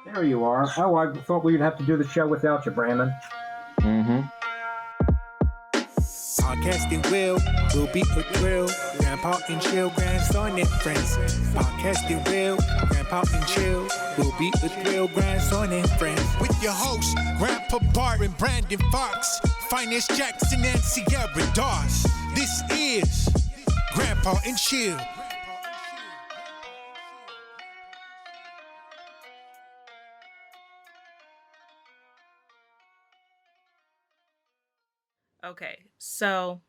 There you are. Oh, I thought we'd have to do the show without you, Brandon. Mm-hmm. Podcasting will be a thrill. Grandpa and chill, grandson and friends. Podcasting Grandpa and chill will be a thrill, grandson and friends. With your hosts, Grandpa Barton, Brandon Fox, Phines Jackson, and Sierra Dawes. This is Grandpa and Chill. Okay, so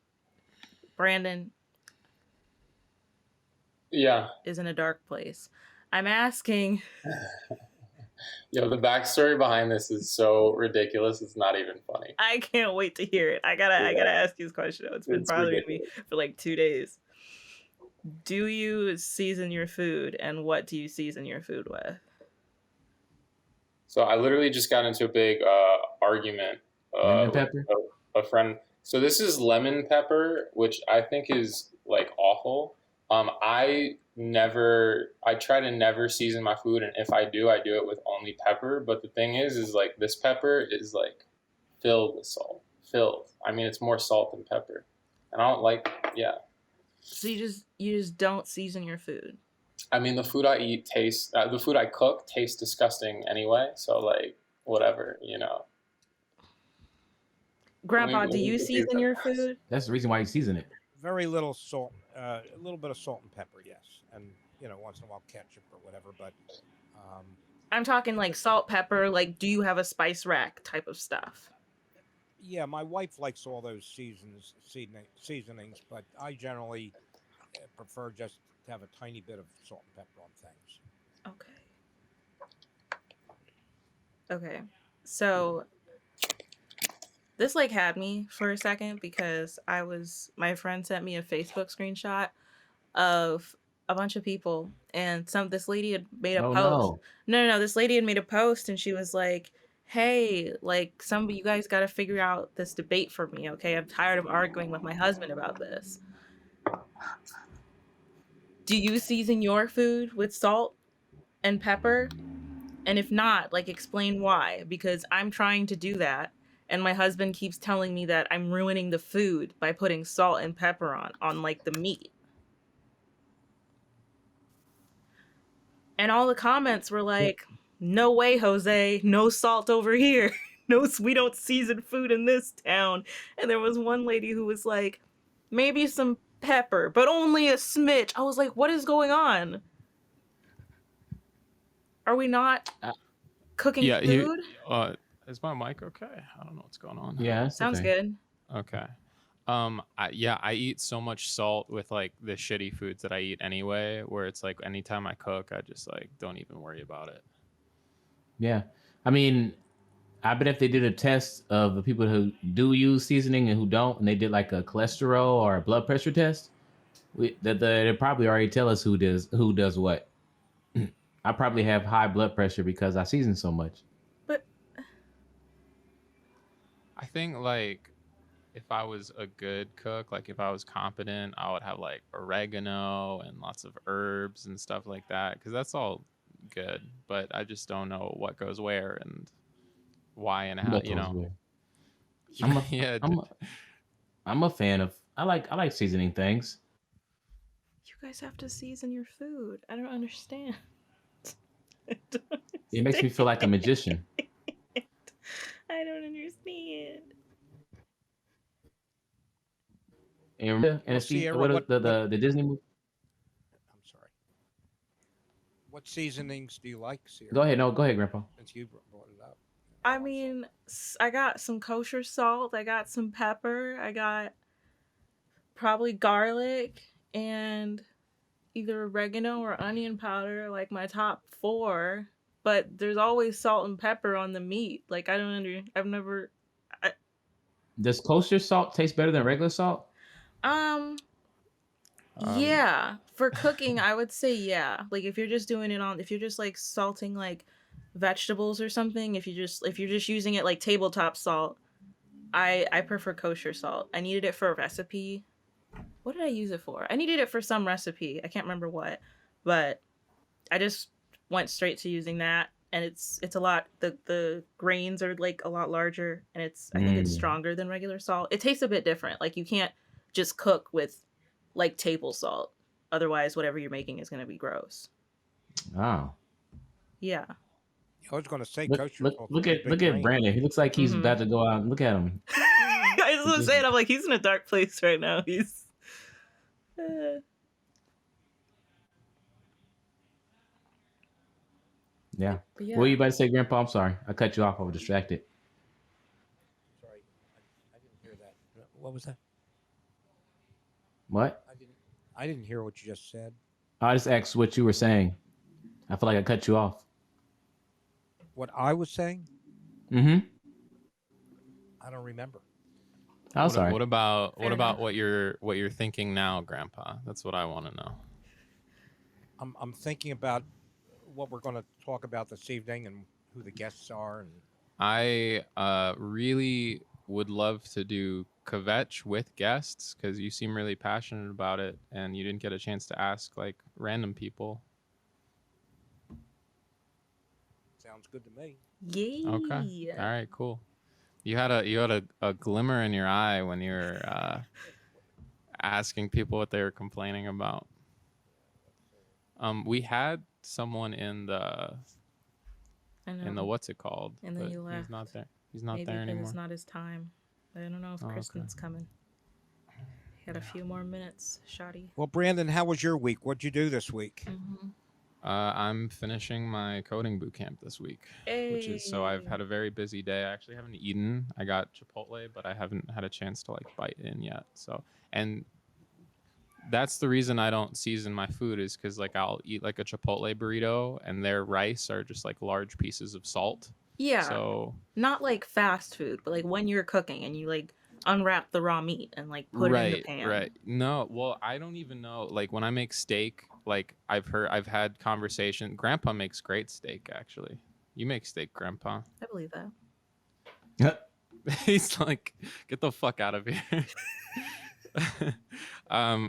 Brandon Yeah. is in a dark place. I'm asking. Yo, the backstory behind this is so ridiculous. It's not even funny. I can't wait to hear it. I gotta ask you this question. It's been bothering me for like 2 days. Do you season your food, and what do you season your food with? So I literally just got into a big argument Lemon with pepper? a friend. So this is lemon pepper, which I think is like awful. I try to never season my food, and if I do it with only pepper. But the thing is like this pepper is like filled with salt. Filled. I mean, it's more salt than pepper, and I don't like. Yeah. So you just don't season your food. I mean, the food I cook tastes disgusting anyway. So like, whatever, you know. Grandpa, do you season your food? That's the reason why you season it. Very little salt, a little bit of salt and pepper, yes, and once in a while ketchup or whatever. But I'm talking like salt, pepper. Like, do you have a spice rack type of stuff? yeah, my wife likes all those seasonings, but I generally prefer just to have a tiny bit of salt and pepper on things. Okay. So this like had me for a second because my friend sent me a Facebook screenshot of a bunch of people, and this lady had made a post. No, this lady had made a post, and she was like, hey, like, some of you guys got to figure out this debate for me, okay? I'm tired of arguing with my husband about this. Do you season your food with salt and pepper? And if not, like, explain why. Because I'm trying to do that, and my husband keeps telling me that I'm ruining the food by putting salt and pepper on like, the meat. And all the comments were like, no way, Jose, no salt over here. No, we don't season food in this town. And there was one lady who was like, maybe some pepper, but only a smidge. I was like, what is going on? Are we not cooking food? Is my mic okay? I don't know what's going on. Yeah, sounds good. Okay. I eat so much salt with like the shitty foods that I eat anyway, where it's like anytime I cook, I just like don't even worry about it. Yeah. I mean, I bet if they did a test of the people who do use seasoning and who don't, and they did like a cholesterol or a blood pressure test, they'd probably already tell us who does what. I probably have high blood pressure because I season so much. But I think like if I was a good cook, like if I was competent, I would have like oregano and lots of herbs and stuff like that, because that's all good. But I just don't know what goes where and why and how. I'm a fan of. I like seasoning things. You guys have to season your food. I don't understand. It makes me feel like a magician. I don't understand. And the Disney movie. I'm sorry. What seasonings do you like, Sierra? Go ahead, Grandpa. Since you brought it up. I mean, I got some kosher salt. I got some pepper. I got probably garlic and either oregano or onion powder, like my top 4. But there's always salt and pepper on the meat. Like, Does kosher salt taste better than regular salt? Yeah, for cooking, I would say yeah. Like if you're just like salting like vegetables or something, if you're just using it like tabletop salt, I prefer kosher salt. I needed it for a recipe. What did I use it for? I needed it for some recipe. I can't remember what, but I just went straight to using that. and it's a lot. The grains are like a lot larger, and I think it's stronger than regular salt. It tastes a bit different. Like you can't just cook with like table salt, otherwise whatever you're making is going to be gross. Oh. Yeah. I was going to say Look, kosher look, salt. look at Brandon. He looks like he's about to go out. Look at him. I was saying, I'm like, he's in a dark place right now. He's. Yeah. Yeah. What were you about to say, Grandpa? I'm sorry. I cut you off. I was distracted. Sorry, I didn't hear that. What was that? What? I didn't hear what you just said. I just asked what you were saying. I feel like I cut you off. What I was saying? Mm-hmm. I don't remember. Oh, sorry. What about what you're thinking now, Grandpa? That's what I want to know. I'm thinking about what we're going to talk about this evening and who the guests are. And I really would love to do kvetch with guests because you seem really passionate about it, and you didn't get a chance to ask like random people. Sounds good to me. Yay. Okay. All right. Cool. You had a glimmer in your eye when you were asking people what they were complaining about. We had someone in the what's it called? And then he left. He's not there. He's not Maybe there anymore. It's not his time. I don't know if Kristen's coming. He had a few more minutes, shoddy. Well, Brandon, how was your week? What'd you do this week? Mm-hmm. I'm finishing my coding boot camp this week, which is so I've had a very busy day. I actually haven't eaten. I got Chipotle, but I haven't had a chance to like bite in yet. So, and that's the reason I don't season my food is because like I'll eat like a Chipotle burrito and their rice are just like large pieces of salt. Yeah. So not like fast food, but like when you're cooking and you like unwrap the raw meat and like put it in the pan. Right. No, well, I don't even know. Like when I make steak, like I've had conversation. Grandpa makes great steak, actually. You make steak, Grandpa. I believe that. He's like, get the fuck out of here.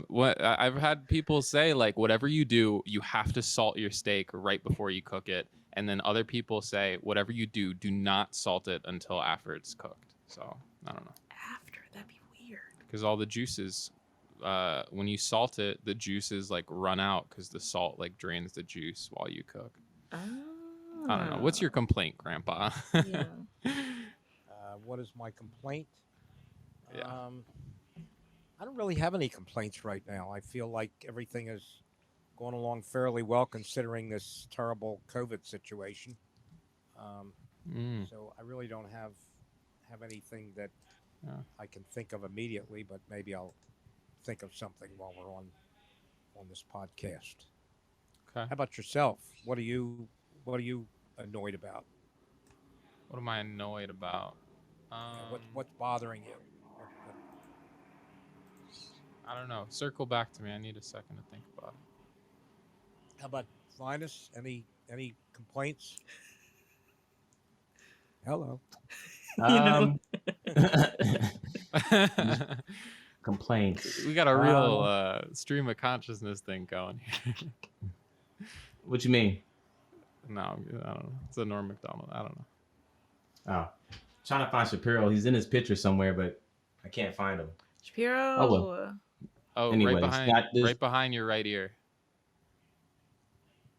What I've had people say, like, whatever you do, you have to salt your steak right before you cook it. And then other people say, whatever you do, do not salt it until after it's cooked. So I don't know. After, that'd be weird. Because all the juices, when you salt it, the juices like run out because the salt like drains the juice while you cook. I don't know. What's your complaint, Grandpa? Yeah. What is my complaint? Yeah. I don't really have any complaints right now. I feel like everything is going along fairly well considering this terrible COVID situation. So I really don't have anything that I can think of immediately, but maybe I'll think of something while we're on this podcast. Okay. How about yourself? What are you annoyed about? What am I annoyed about? What's bothering you? I don't know. Circle back to me. I need a second to think about it. How about Phines? Any complaints? Hello. Complaints. We got a real stream of consciousness thing going here. What you mean? No, I don't know. It's a Norm Macdonald. I don't know. Oh, trying to find Shapiro. He's in his picture somewhere, but I can't find him. Shapiro. Oh, well. Oh, Anyways, right behind your right ear.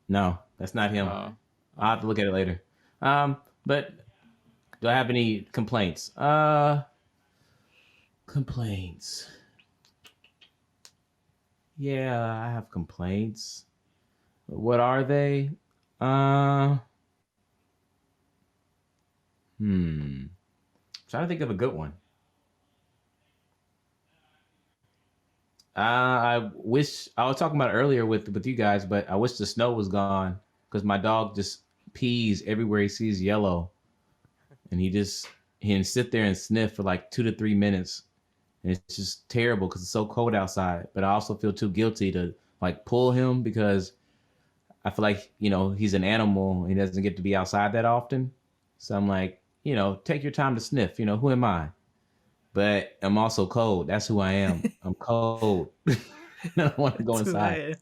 No, that's not him. I'll have to look at it later. But do I have any complaints? Complaints. Yeah, I have complaints. What are they? Trying to think of a good one. I wish I was talking about it earlier with you guys, but I wish the snow was gone because my dog just pees everywhere he sees yellow, and he can sit there and sniff for like 2 to 3 minutes, and it's just terrible because it's so cold outside. But I also feel too guilty to like pull him because I feel like he's an animal. He doesn't get to be outside that often, so I'm like, take your time to sniff. Who am I? But I'm also cold. That's who I am. I'm cold. I don't want to go inside.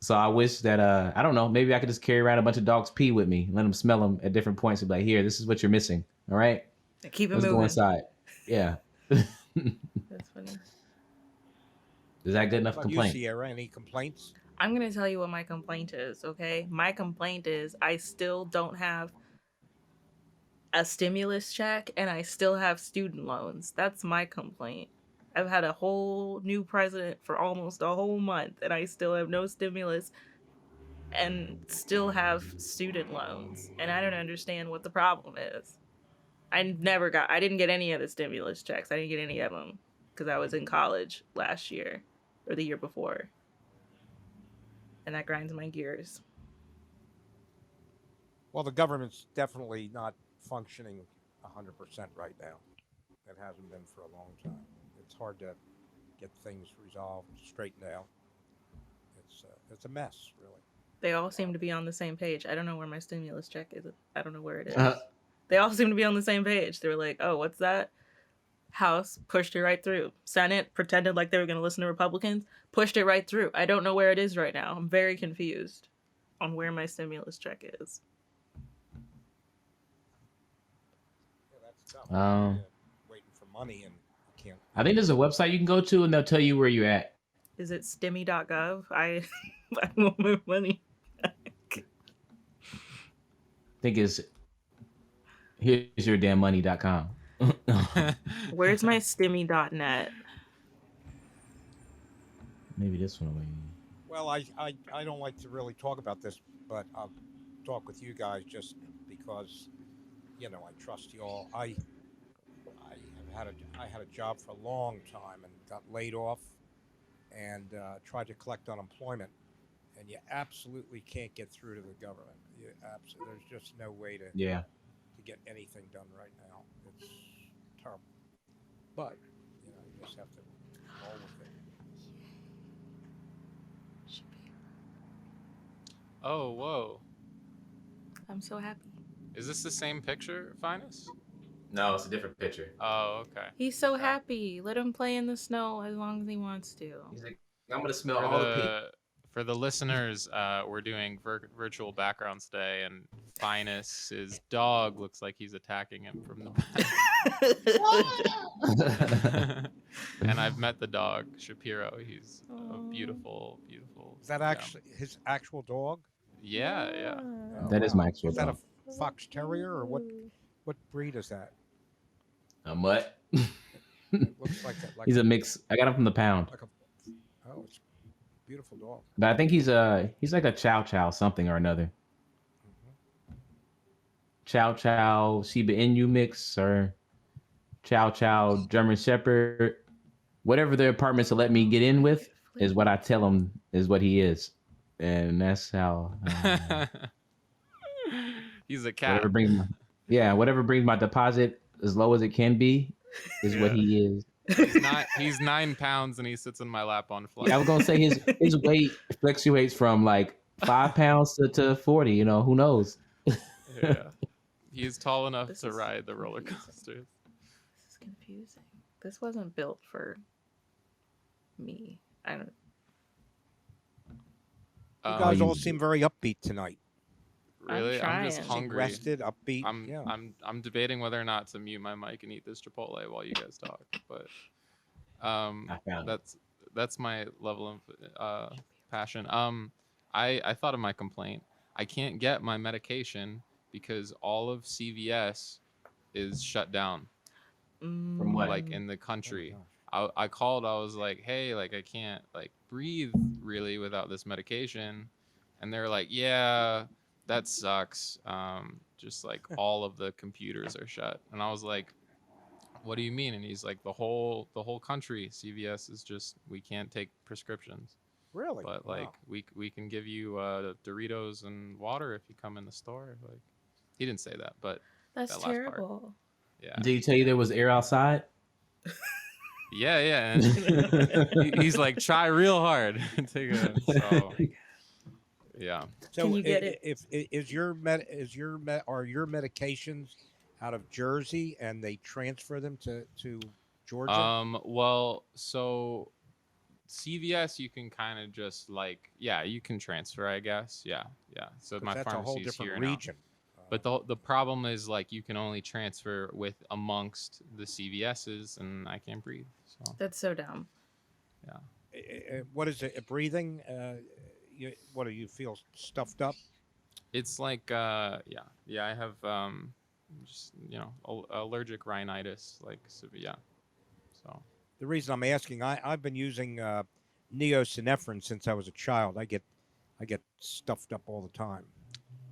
So I wish that I don't know, maybe I could just carry around a bunch of dogs pee with me, let them smell them at different points, and be like, here, this is what you're missing. All right, Keep it let's moving. go inside. Yeah. That's funny. Is that good enough But you, complaint? Sierra, any complaints? I'm gonna tell you what my complaint is. Okay, my complaint is I still don't have a stimulus check and I still have student loans. That's my complaint. I've had a whole new president for almost a whole month and I still have no stimulus and still have student loans. And I don't understand what the problem is. I didn't get any of the stimulus checks. I didn't get any of them because I was in college last year or the year before. And that grinds my gears. Well, the government's definitely not functioning 100% right now. It hasn't been for a long time. It's hard to get things resolved, straightened out. It's a mess, really. They all seem to be on the same page. I don't know where my stimulus check is. I don't know where it is. Uh, They all seem to be on the same page. They were like, oh, what's that? House pushed it right through. Senate pretended like they were going to listen to Republicans, pushed it right through. I don't know where it is right now. I'm very confused on where my stimulus check is. Yeah, that's tough. Waiting for money and you can't. I think there's a website you can go to, and they'll tell you where you're at. Is it stimmy.gov? I want my money. I think it's here'syourdamnmoney.com. Where's my stimmy.net? Maybe this one away. Well, I don't like to really talk about this, but I'll talk with you guys just because, I trust you all. I had a job for a long time and got laid off and tried to collect unemployment, and you absolutely can't get through to the government. There's just no way to get anything done right now. It's terrible, but you just have to roll with it. Oh, whoa. I'm so happy. Is this the same picture, Phines? No, it's a different picture. Oh, okay. He's so happy. Let him play in the snow as long as he wants to. He's like, I'm gonna smell For all the pee. for the listeners, we're doing virtual backgrounds today, and Phines' dog looks like he's attacking him from the back. And I've met the dog, Shapiro. He's a beautiful, beautiful. Is that actually his actual dog? Yeah. That is my actual Is that dog. a fox terrier or what? What breed is that? A mutt. Looks like that. Like He's a mix. I got him from the pound. Oh, it's a beautiful dog. But I think he's like a chow something or another. Chow Shiba Inu mix or chow German Shepherd. Whatever the apartments will let me get in with is what I tell him is what he is. And that's how He's a cat. whatever brings my deposit as low as it can be is what he is. He's 9 pounds and he sits in my lap on flight. I was gonna say his weight fluctuates from like 5 pounds to 40. Who knows? Yeah. He's tall enough to ride the roller coasters. This is confusing. This wasn't built for me. I don't. You guys all seem very upbeat tonight. Really? I'm just trying. hungry. Rested, upbeat. I'm debating whether or not to mute my mic and eat this Chipotle while you guys talk, but that's my level of passion. I thought of my complaint. I can't get my medication because all of CVS is shut down. From what? Like in the country. Oh, I called. I was like, hey, like I can't like breathe really without this medication, and they're like, yeah, that sucks. Just like all of the computers are shut, and I was like, what do you mean? And he's like, the whole country, CVS is just, we can't take prescriptions. Really? But like we can give you Doritos and water if you come in the store. Like he didn't say that, but That's that last part. terrible. Yeah. Did he tell you there was air outside? Yeah. And he's like, try real hard. Take it. So, yeah. So Can you get it? If are your medications out of Jersey and they transfer them to Georgia? Well, so CVS, you can kind of just like, you can transfer, I guess. Yeah. So 'Cause my that's a whole pharmacy is different here region. now. But the problem is like you can only transfer with amongst the CVSs, and I can't breathe. So That's so dumb. What is it? Breathing? What do you feel stuffed up? it's like I have just allergic rhinitis, like, so, yeah. So The reason I'm asking, I've been using neosynephrine since I was a child. I get stuffed up all the time.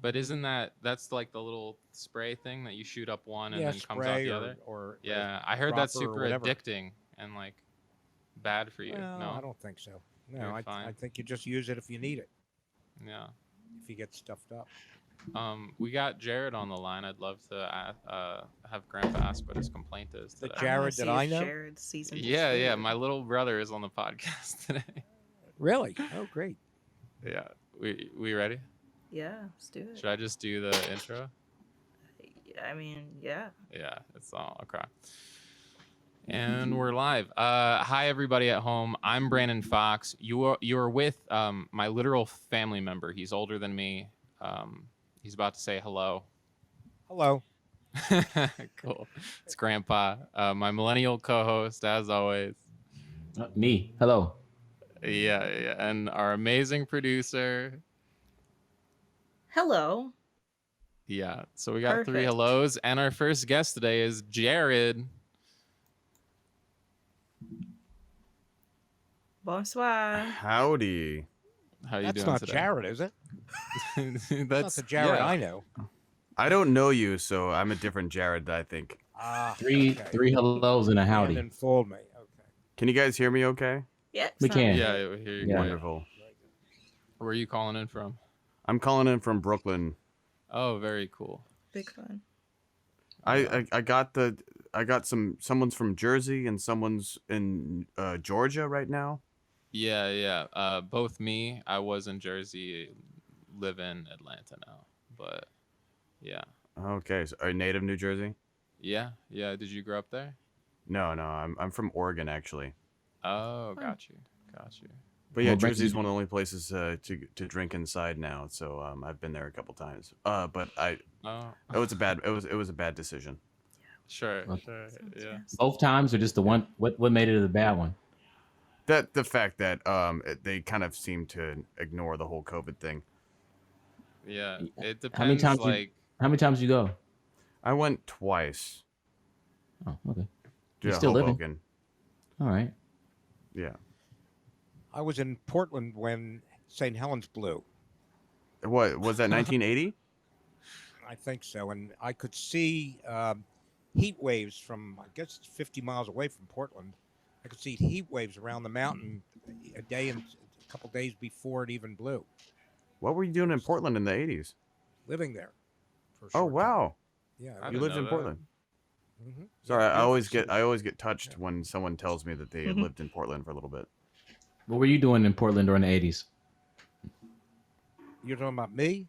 but isn't that's like the little spray thing that you shoot up one and Yeah, then comes out spray the other? or Yeah, I heard that's dropper or super whatever. addicting and like bad for you. Well, No, I don't think so. No, You're I fine. think you just use it if you need it. Yeah. If you get stuffed up. We got Jared on the line. I'd love to have Grandpa ask what his complaint is The today. Jared that I know? Jared seasoned his Yeah. food. My little brother is on the podcast today. Really? Oh, great. Yeah. We ready? Yeah, let's do it. Should I just do the intro? I mean, yeah. Yeah, it's all okay. And we're live. Hi everybody at home. I'm Brandon Fox. You're with my literal family member. He's older than me. He's about to say hello. Hello. Cool. It's Grandpa. My millennial co-host, as always. Me. Hello. Yeah. And our amazing producer. Hello. Yeah. So we got 3 Perfect. hellos, and our first guest today is Jared. Bonsoir. Howdy. How you That's doing not today? Jared, is it? That's That's the Jared yeah. I know. I don't know you, so I'm a different Jared, I think. Ah, Three hellos and a howdy. Brandon fooled me. Okay. Can you guys hear me okay? Yeah. We sounds can. good. Yeah, we hear you. Yeah. Wonderful. Where are you calling in from? I'm calling in from Brooklyn. Oh, very cool. Big fun. I got someone's from Jersey and someone's in Georgia right now. Yeah. Both me. I was in Jersey, live in Atlanta now. But yeah. Okay, so are you native New Jersey? Yeah. Did you grow up there? No, I'm from Oregon actually. Oh, Fun. got you. But yeah, Well, Brett, Jersey's you- one of the only places to drink inside now. So I've been there a couple times. But it Oh, was a bad decision. sure. Well, Sounds Yeah. nice. Both times or just the one? What made it a bad one? The fact that they kind of seem to ignore the whole COVID thing. Yeah. It How many depends. times Like, How many times you go? I went twice. Oh, okay. To You still living? Hoboken. All right. Yeah. I was in Portland when St. Helens blew. What was that? 1980? I think so. And I could see heat waves from, I guess it's 50 miles away from Portland. I could see heat waves around the mountain a couple days before it even blew. What were you doing in Portland in the 80s? Living there. For a Oh short time. wow, Yeah. I you didn't lived know in that. Portland. Mhm. Sorry, Yeah, I always get touched when someone tells me that they had lived in Portland for a little bit. What were you doing in Portland during the 80s? You're talking about me?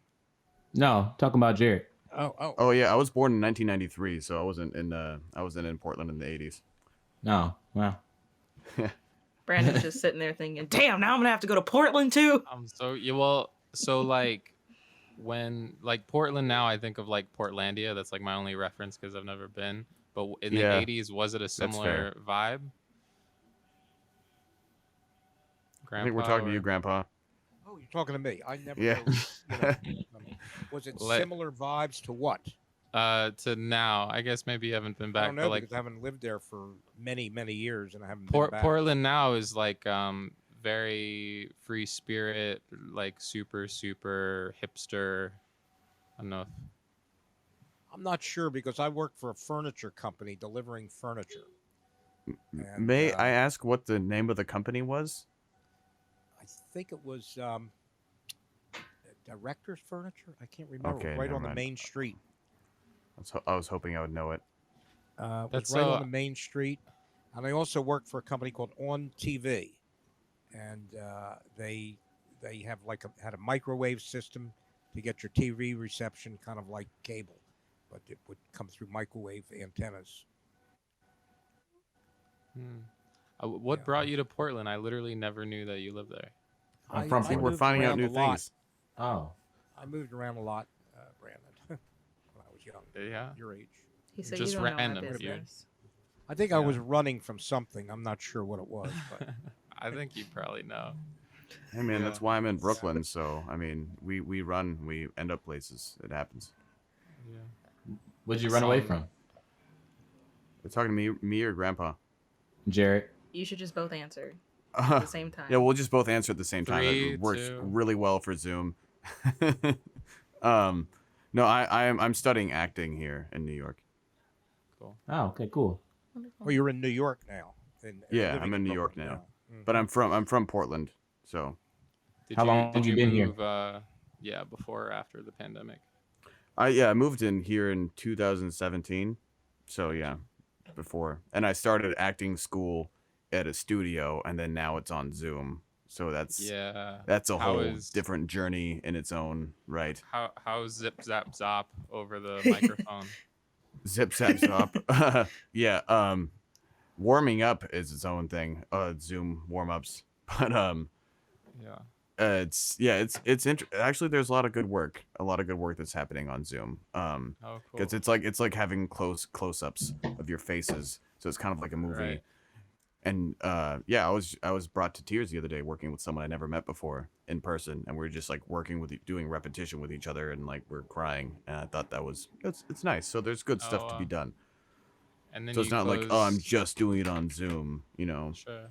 No, talking about Jared. Oh. Oh yeah, I was born in 1993, so I wasn't in Portland in the 80s. No. Wow. Brandon's just sitting there thinking, damn, now I'm going to have to go to Portland too. So like when like Portland now, I think of like Portlandia. That's like my only reference because I've never been. But in Yeah, the 80s, was it a fair. similar vibe? I think we're Grandpa, talking to or- you, Grandpa. Oh, you're talking to me. I never Yeah. know, was it Let- similar vibes to what? To now, I guess maybe you haven't been I back, don't know but like because I haven't lived there for many, many years and I haven't been back. Portland now is like very free spirit, like super hipster. I don't know. I'm not sure because I work for a furniture company delivering furniture. And, May I ask what the name of the company was? I think it was Director's Furniture. I can't remember. Okay, Right never on the mind. main street. I was hoping I would know it. It was That's right so- on the main street. And I also work for a company called On TV, and they have had a microwave system to get your TV reception, kind of like cable, but it would come through microwave antennas. What brought you to Portland? I literally never knew that you lived there. I'm from I think Portland. we're moved finding out around new a lot. things. Oh, I moved around a lot, Brandon, when I was young. Yeah. Your age. He said, Just "You don't know my random, dude. business." I think I Yeah. was running from something. I'm not sure what it was, but I think you probably know. Hey man, Yeah. that's why I'm in Brooklyn. So I mean, we run, we end up places. It happens. Yeah. what'd you run away Some- from, You're talking to me or Grandpa? Jared? You should just both answer at the same time. Yeah, we'll just both answer at the same time. 3, It works 2. really well for Zoom. No, I'm studying acting here in New York. Cool. Oh, okay, cool. Wonderful. well, you're in New York now. Yeah, living I'm in New York Brooklyn now. Mhm. But I'm from Portland, so Did How you, long did have you you been here? move, yeah, before or after the pandemic? I moved in here in 2017. So yeah, before, and I started acting school at a studio, and then now it's on Zoom. So that's Yeah. a How whole is- different journey in its own right. How zip zap zop over the microphone? Zip zap zop. Yeah. Warming up is its own thing. Zoom warm ups, but Yeah. it's actually there's a lot of good work that's happening on Zoom. Oh, cool. Because it's like having close ups of your faces, so it's kind of like a movie. Right. And yeah, I was brought to tears the other day working with someone I never met before in person, and we're just like working with doing repetition with each other, and like we're crying, and I thought that was it's nice. So there's good stuff to be done. And then So it's you not like, oh, I'm close- just doing it on Zoom, you know. Sure.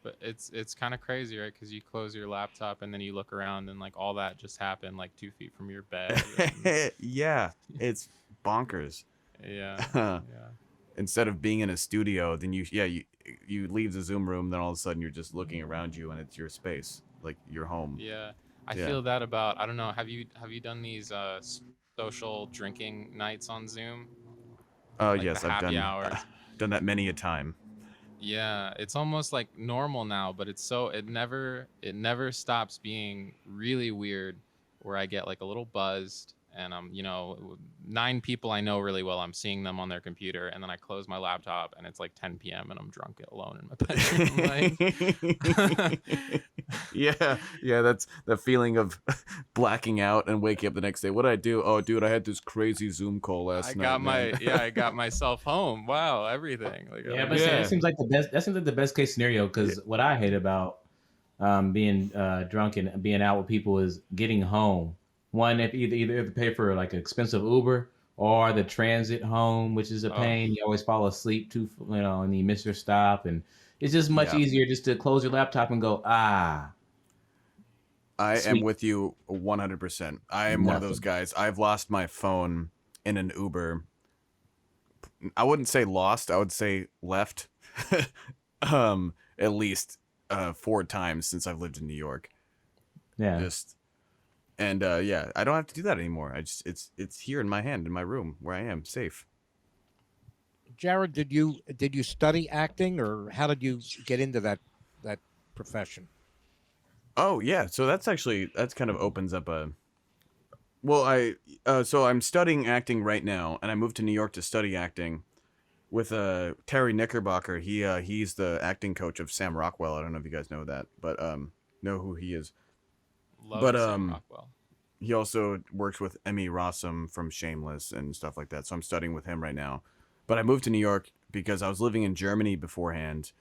But it's kind of crazy, right? Because you close your laptop and then you look around and like all that just happened like 2 feet from your bed. and- Yeah, it's bonkers. yeah. Yeah. Instead of being in a studio, then you leave the Zoom room, then all of a sudden you're just looking around you and it's your space, like your home. Yeah. I Yeah. feel that about, I don't know, have you done these social drinking nights on Zoom? Like Yes, the I've happy hours. done that many a time. Yeah, it's almost like normal now, but it never stops being really weird where I get like a little buzzed and I'm, 9 people I know really well, I'm seeing them on their computer and then I close my laptop and it's like 10 p.m. and I'm drunk alone in my bedroom. Like, yeah, that's the feeling of blacking out and waking up the next day. What did I do? Oh, dude, I had this crazy Zoom call last night. I got myself home. Wow, everything. Like, Yeah, but see, that seems like the best. That seems like the best case scenario. Because what I hate about being drunk and being out with people is getting home. One, if either have to pay for like an expensive Uber or the transit home, which is a pain. You always fall asleep too, and you miss your stop, and it's just much easier just to close your laptop and go, I am Sweet. with you 100%. I am one of those guys. I've lost my phone in an Uber. I wouldn't say lost. I would say left. At least 4 times since I've lived in New York. yeah. Yeah, I don't have to do that anymore. It's here in my hand in my room where I am safe. Jared, did you study acting, or how did you get into that profession? Oh yeah, so that's kind of opens up a. Well, so I'm studying acting right now, and I moved to New York to study acting with Terry Knickerbocker. He's the acting coach of Sam Rockwell. I don't know if you guys know that, but know who he is. Love Sam Rockwell. He also works with Emmy Rossum from Shameless and stuff like that. So I'm studying with him right now. But I moved to New York because I was living in Germany beforehand,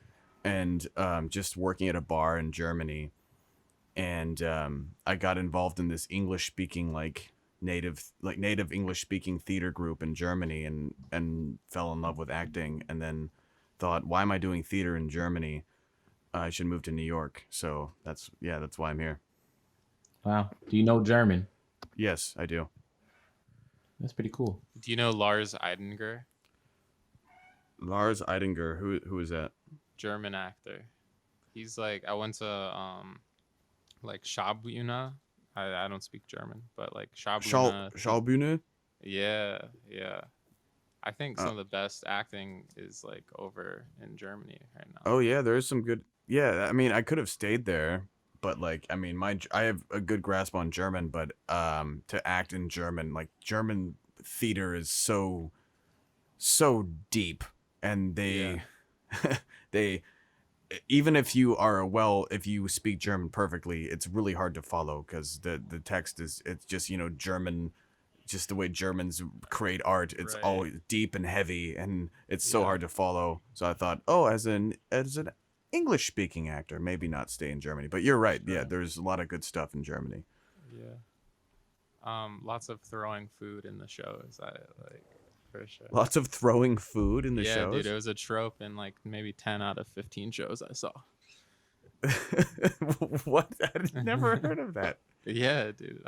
and just working at a bar in Germany. And I got involved in this English-speaking native English-speaking theater group in Germany, and fell in love with acting. And then thought, why am I doing theater in Germany? I should move to New York. So that's why I'm here. Wow. Do you know German? Yes, I do. That's pretty cool. Do you know Lars Eidinger? Lars Eidinger, who is that? German actor. He's like, I went to like Schaubühne. I don't speak German, but like Schaubühne. Schaubühne? Yeah. I think some of the best acting is like over in Germany right now. Oh yeah, there's some good. Yeah, I mean, I could have stayed there, but like, I mean, I have a good grasp on German, but to act in German, like German theater is so deep, and they even if you are if you speak German perfectly, it's really hard to follow because the text it's just German, just the way Germans create art. It's Right. always deep and heavy, and it's so Yeah. hard to follow. So I thought, oh, as an English speaking actor, maybe not stay in Germany. But you're right. Sure. Yeah, there's a lot of good stuff in Germany. Yeah. Lots of throwing food in the shows. I like for sure. Lots of throwing food in the yeah, shows. dude, it was a trope in like maybe 10 out of 15 shows I saw. What? I'd never heard of that. Yeah, dude.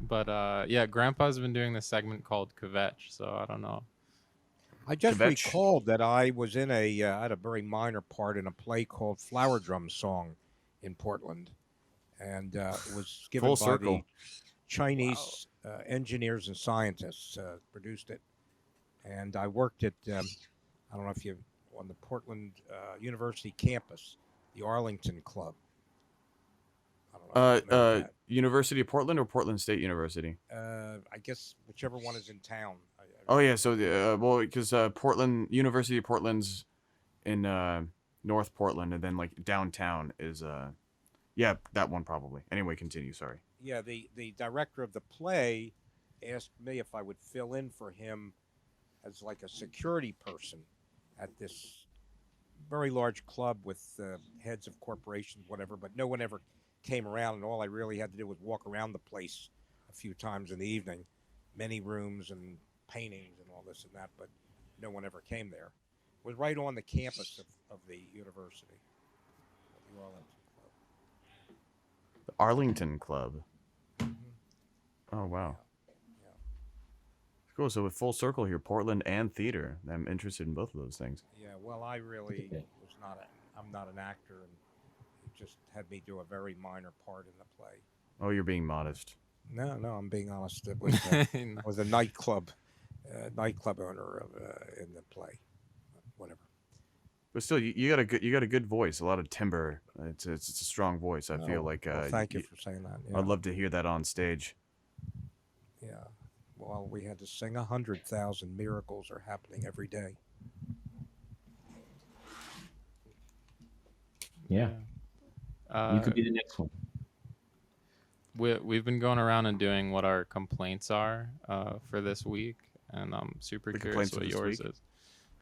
But yeah, Grandpa's been doing this segment called Kvetch, so I don't know. I just Kvetch. recalled that I was in I had a very minor part in a play called Flower Drum Song in Portland, and it was given Full by circle. the Chinese engineers and scientists produced it, and I worked at I don't know if you on the Portland University campus, the Arlington Club. I don't know if you remember that. University of Portland or Portland State University? I guess whichever one is in town. Oh yeah, so well, because Portland University of Portland's in North Portland, and then like downtown is yeah, that one probably. Anyway, continue. Sorry. Yeah, the director of the play asked me if I would fill in for him as like a security person at this very large club with heads of corporations, whatever. But no one ever came around, and all I really had to do was walk around the place a few times in the evening, many rooms and paintings and all this and that, but no one ever came there. It was right on the campus of the university, the Arlington Club. The Arlington Club. Oh wow. Yeah. Cool. So with full circle here, Portland and theater. I'm interested in both of those things. Yeah, well, I really was I'm not an actor, and it just had me do a very minor part in the play. Oh, you're being modest. No, I'm being honest. It was, I was a nightclub owner in the play. Whatever. But still, you got a good voice, a lot of timbre. It's a strong voice. I feel like. Well, thank you for saying that. Yeah. I'd love to hear that on stage. Yeah. Well, we had to sing 100,000 miracles are happening every day. Yeah. You could be the next one. We've been going around and doing what our complaints are for this week, and I'm super The curious complaints of what this yours week? is.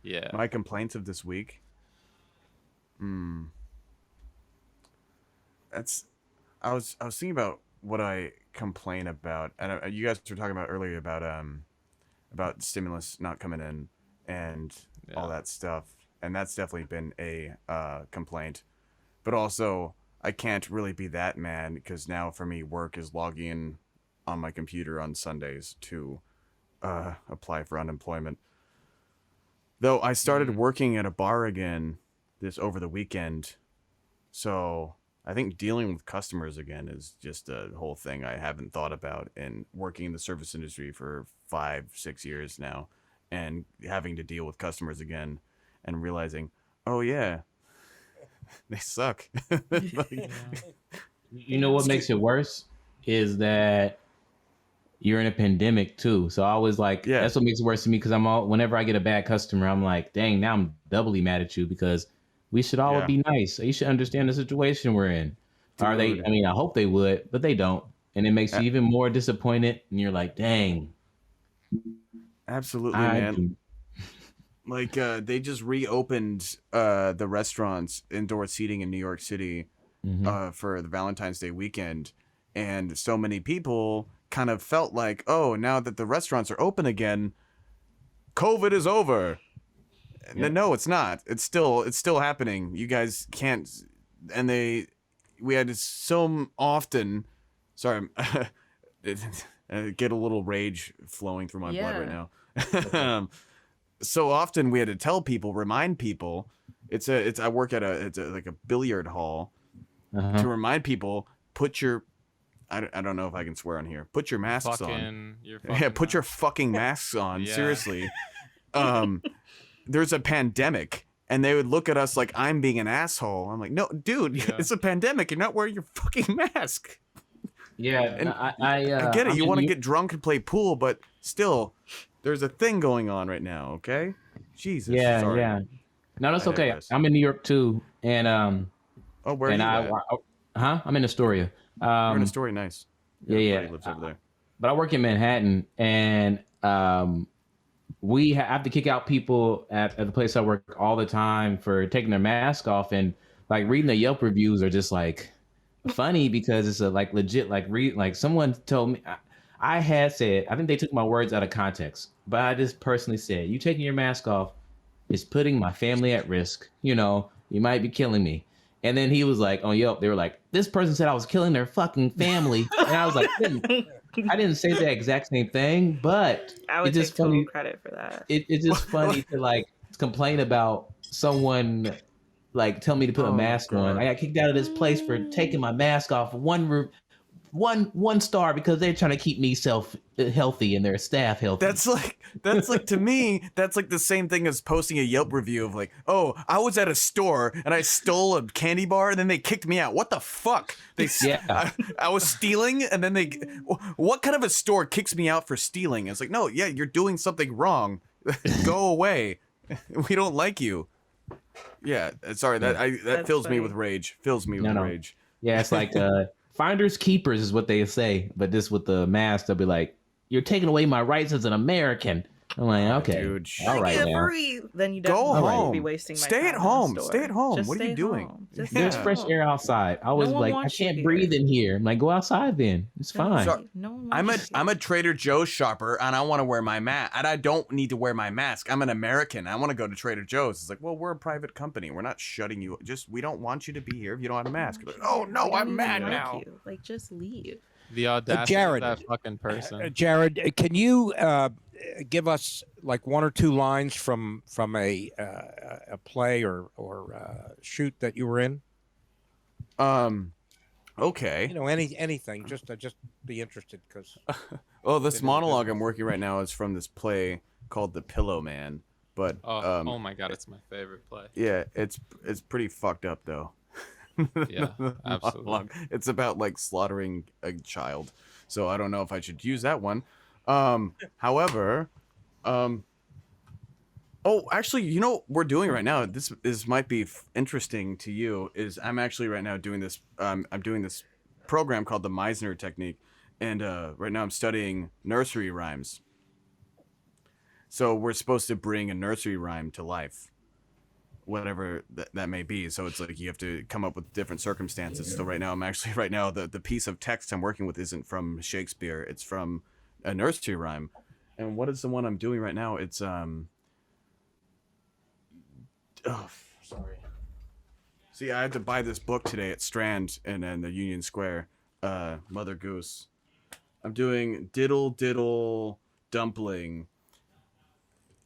Yeah. My complaints of this week. I was thinking about what I complain about, and you guys were talking about earlier about stimulus not coming in and all that stuff, and that's definitely been a complaint. But also, I can't really be that mad because now for me, work is logging in on my computer on Sundays to apply for unemployment. Though I started working at a bar again over the weekend, so I think dealing with customers again is just a whole thing I haven't thought about. And working in the service industry for 5-6 years now, and having to deal with customers again, and realizing, oh yeah, they suck. You know what makes it worse is that you're in a pandemic too. So I always that's what makes it worse to me, because whenever I get a bad customer, I'm like, dang, now I'm doubly mad at you, because we should all be nice. You should understand the situation we're in. Dude. Are they? I mean, I hope they would, but they don't. And it makes you even more disappointed. And you're like, dang. Absolutely, man. Like they just reopened the restaurants, indoor seating in New York City for the Valentine's Day weekend. And so many people kind of felt like, oh, now that the restaurants are open again, COVID is over. Yep. No, it's not. It's still happening. You guys can't. And we had so often. Sorry, I get a little rage flowing through my blood right now. So often we had to remind people. I work at like a billiard hall to remind people, put your. I don't know if I can swear on here. Put your masks on. Put your fucking masks on. Yeah. Seriously. There's a pandemic, and they would look at us like I'm being an asshole. I'm like, no, dude, it's a pandemic. You're not wearing your fucking mask. Yeah, and I get it. You want to get drunk and play pool, but still, there's a thing going on right now. Okay, Jesus. Yeah, sorry. yeah. No, that's I okay. digress. I'm in New York too, and Oh, where are and you at? I'm in Astoria. You're in Astoria, nice. Yeah, Everybody yeah. lives over there. But I work in Manhattan, and we have to kick out people at the place I work all the time for taking their mask off, and like reading the Yelp reviews are just like funny because it's a like legit like someone told me I had said, I think they took my words out of context, but I just personally said, you taking your mask off is putting my family at risk. You might be killing me. And then he was like, on Yelp, they were like, this person said I was killing their fucking family. And I was like, I didn't say the exact same thing, but I would it's just take total funny. credit for that. It's just funny to like complain about someone like tell me to put a mask on. I got kicked out of this place for taking my mask off one star because they're trying to keep me healthy and their staff healthy. That's like to me, that's like the same thing as posting a Yelp review of like, oh, I was at a store and I stole a candy bar and then they kicked me out. What the fuck? I was stealing and then what kind of a store kicks me out for stealing? It's like, no, yeah, you're doing something wrong. Go away. We don't like you. Yeah, sorry, that fills me with rage. Rage. Yeah, it's like finders keepers is what they say, but this with the mask, they'll be like, "You're taking away my rights as an American." I'm like, okay, dude, all right now. Then you go home. Be wasting my Stay time at home. in the store. Stay at home. Just What are you stay doing? home. Just There's stay fresh home. air outside. I was one like, I wants you can't here. breathe in here. I'm like, go outside then. It's fine. So, No one wants I'm a you. Trader Joe's shopper and I want to wear my mask and I don't need to wear my mask. I'm an American. I want to go to Trader Joe's. It's like, well, we're a private company. We're not shutting you. We don't want you to be here if you don't have a mask. Like, oh no, We I'm don't mad even like now. you. Like, just leave. The audacity Jared, of that fucking person. Jared, can you give us like one or two lines from a play or shoot that you were in? Okay. Anything. Just be interested because. Well, this monologue I'm working right now is from this play called The Pillow Man. But oh my god, it's my favorite play. yeah, it's pretty fucked up though. Yeah, absolutely. It's about like slaughtering a child, so I don't know if I should use that one. However, oh, actually, you know what we're doing right now? This might be interesting to you. Is I'm actually right now doing this. I'm doing this program called the Meisner Technique, and right now I'm studying nursery rhymes. So we're supposed to bring a nursery rhyme to life, whatever that may be. So it's like you have to come up with different circumstances. So right now the piece of text I'm working with isn't from Shakespeare. It's from a nursery rhyme. And what is the one I'm doing right now? It's sorry. See, I had to buy this book today at Strand and then the Union Square. Mother Goose. I'm doing Diddle Diddle Dumpling.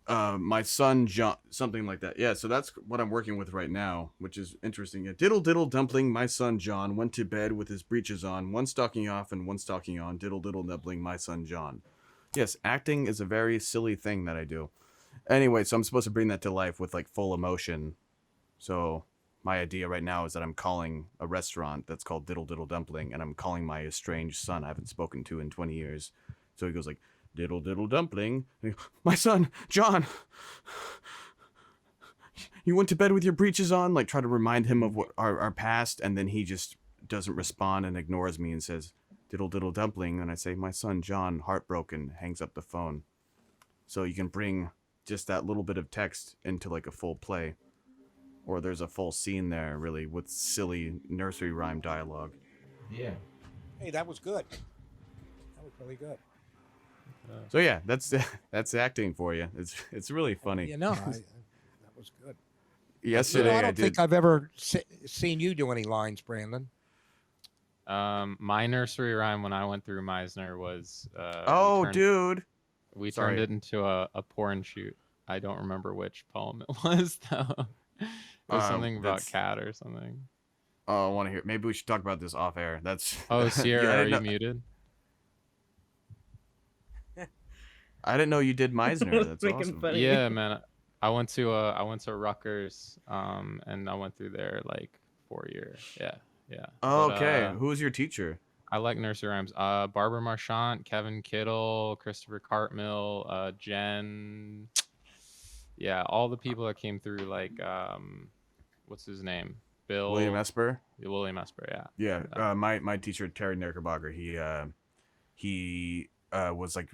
My son John, something like that. Yeah, so that's what I'm working with right now, which is interesting. Yeah, diddle diddle dumpling, my son John went to bed with his breeches on, one stocking off and one stocking on. Diddle diddle dumpling, my son John. Yes, acting is a very silly thing that I do. Anyway, so I'm supposed to bring that to life with like full emotion. So my idea right now is that I'm calling a restaurant that's called Diddle Diddle Dumpling, and I'm calling my estranged son I haven't spoken to in 20 years. So he goes like, diddle diddle dumpling. My son, John, you went to bed with your breeches on? Like try to remind him of what our past, and then he just doesn't respond and ignores me and says, diddle diddle dumpling. And I say, my son, John, heartbroken, hangs up the phone. So you can bring just that little bit of text into like a full play. Or there's a full scene there, really, with silly nursery rhyme dialogue. Yeah. Hey, that was good. That was really good. So yeah, that's acting for you. It's really funny. Yeah, no, that was good. Yesterday, I don't think I've ever seen you do any lines, Brandon. My nursery rhyme when I went through Meisner was we turned it into a porn shoot. I don't remember which poem it was though. It was something about cat or something. Oh, I want to hear. Maybe we should talk about this off air. That's. Oh, Sierra, are you muted? I didn't know you did Meisner. That's awesome. Funny. Yeah, man. I went to Rutgers, and I went through there like 4 years. Yeah. Oh, But, okay. Who was your teacher? I like nursery rhymes. Barbara Marchant, Kevin Kittle, Christopher Cartmill, Jen. Yeah, all the people that came through, like what's his name? Bill William Esper. William Esper, yeah. Yeah, my teacher Terry Knickerbocker, he was like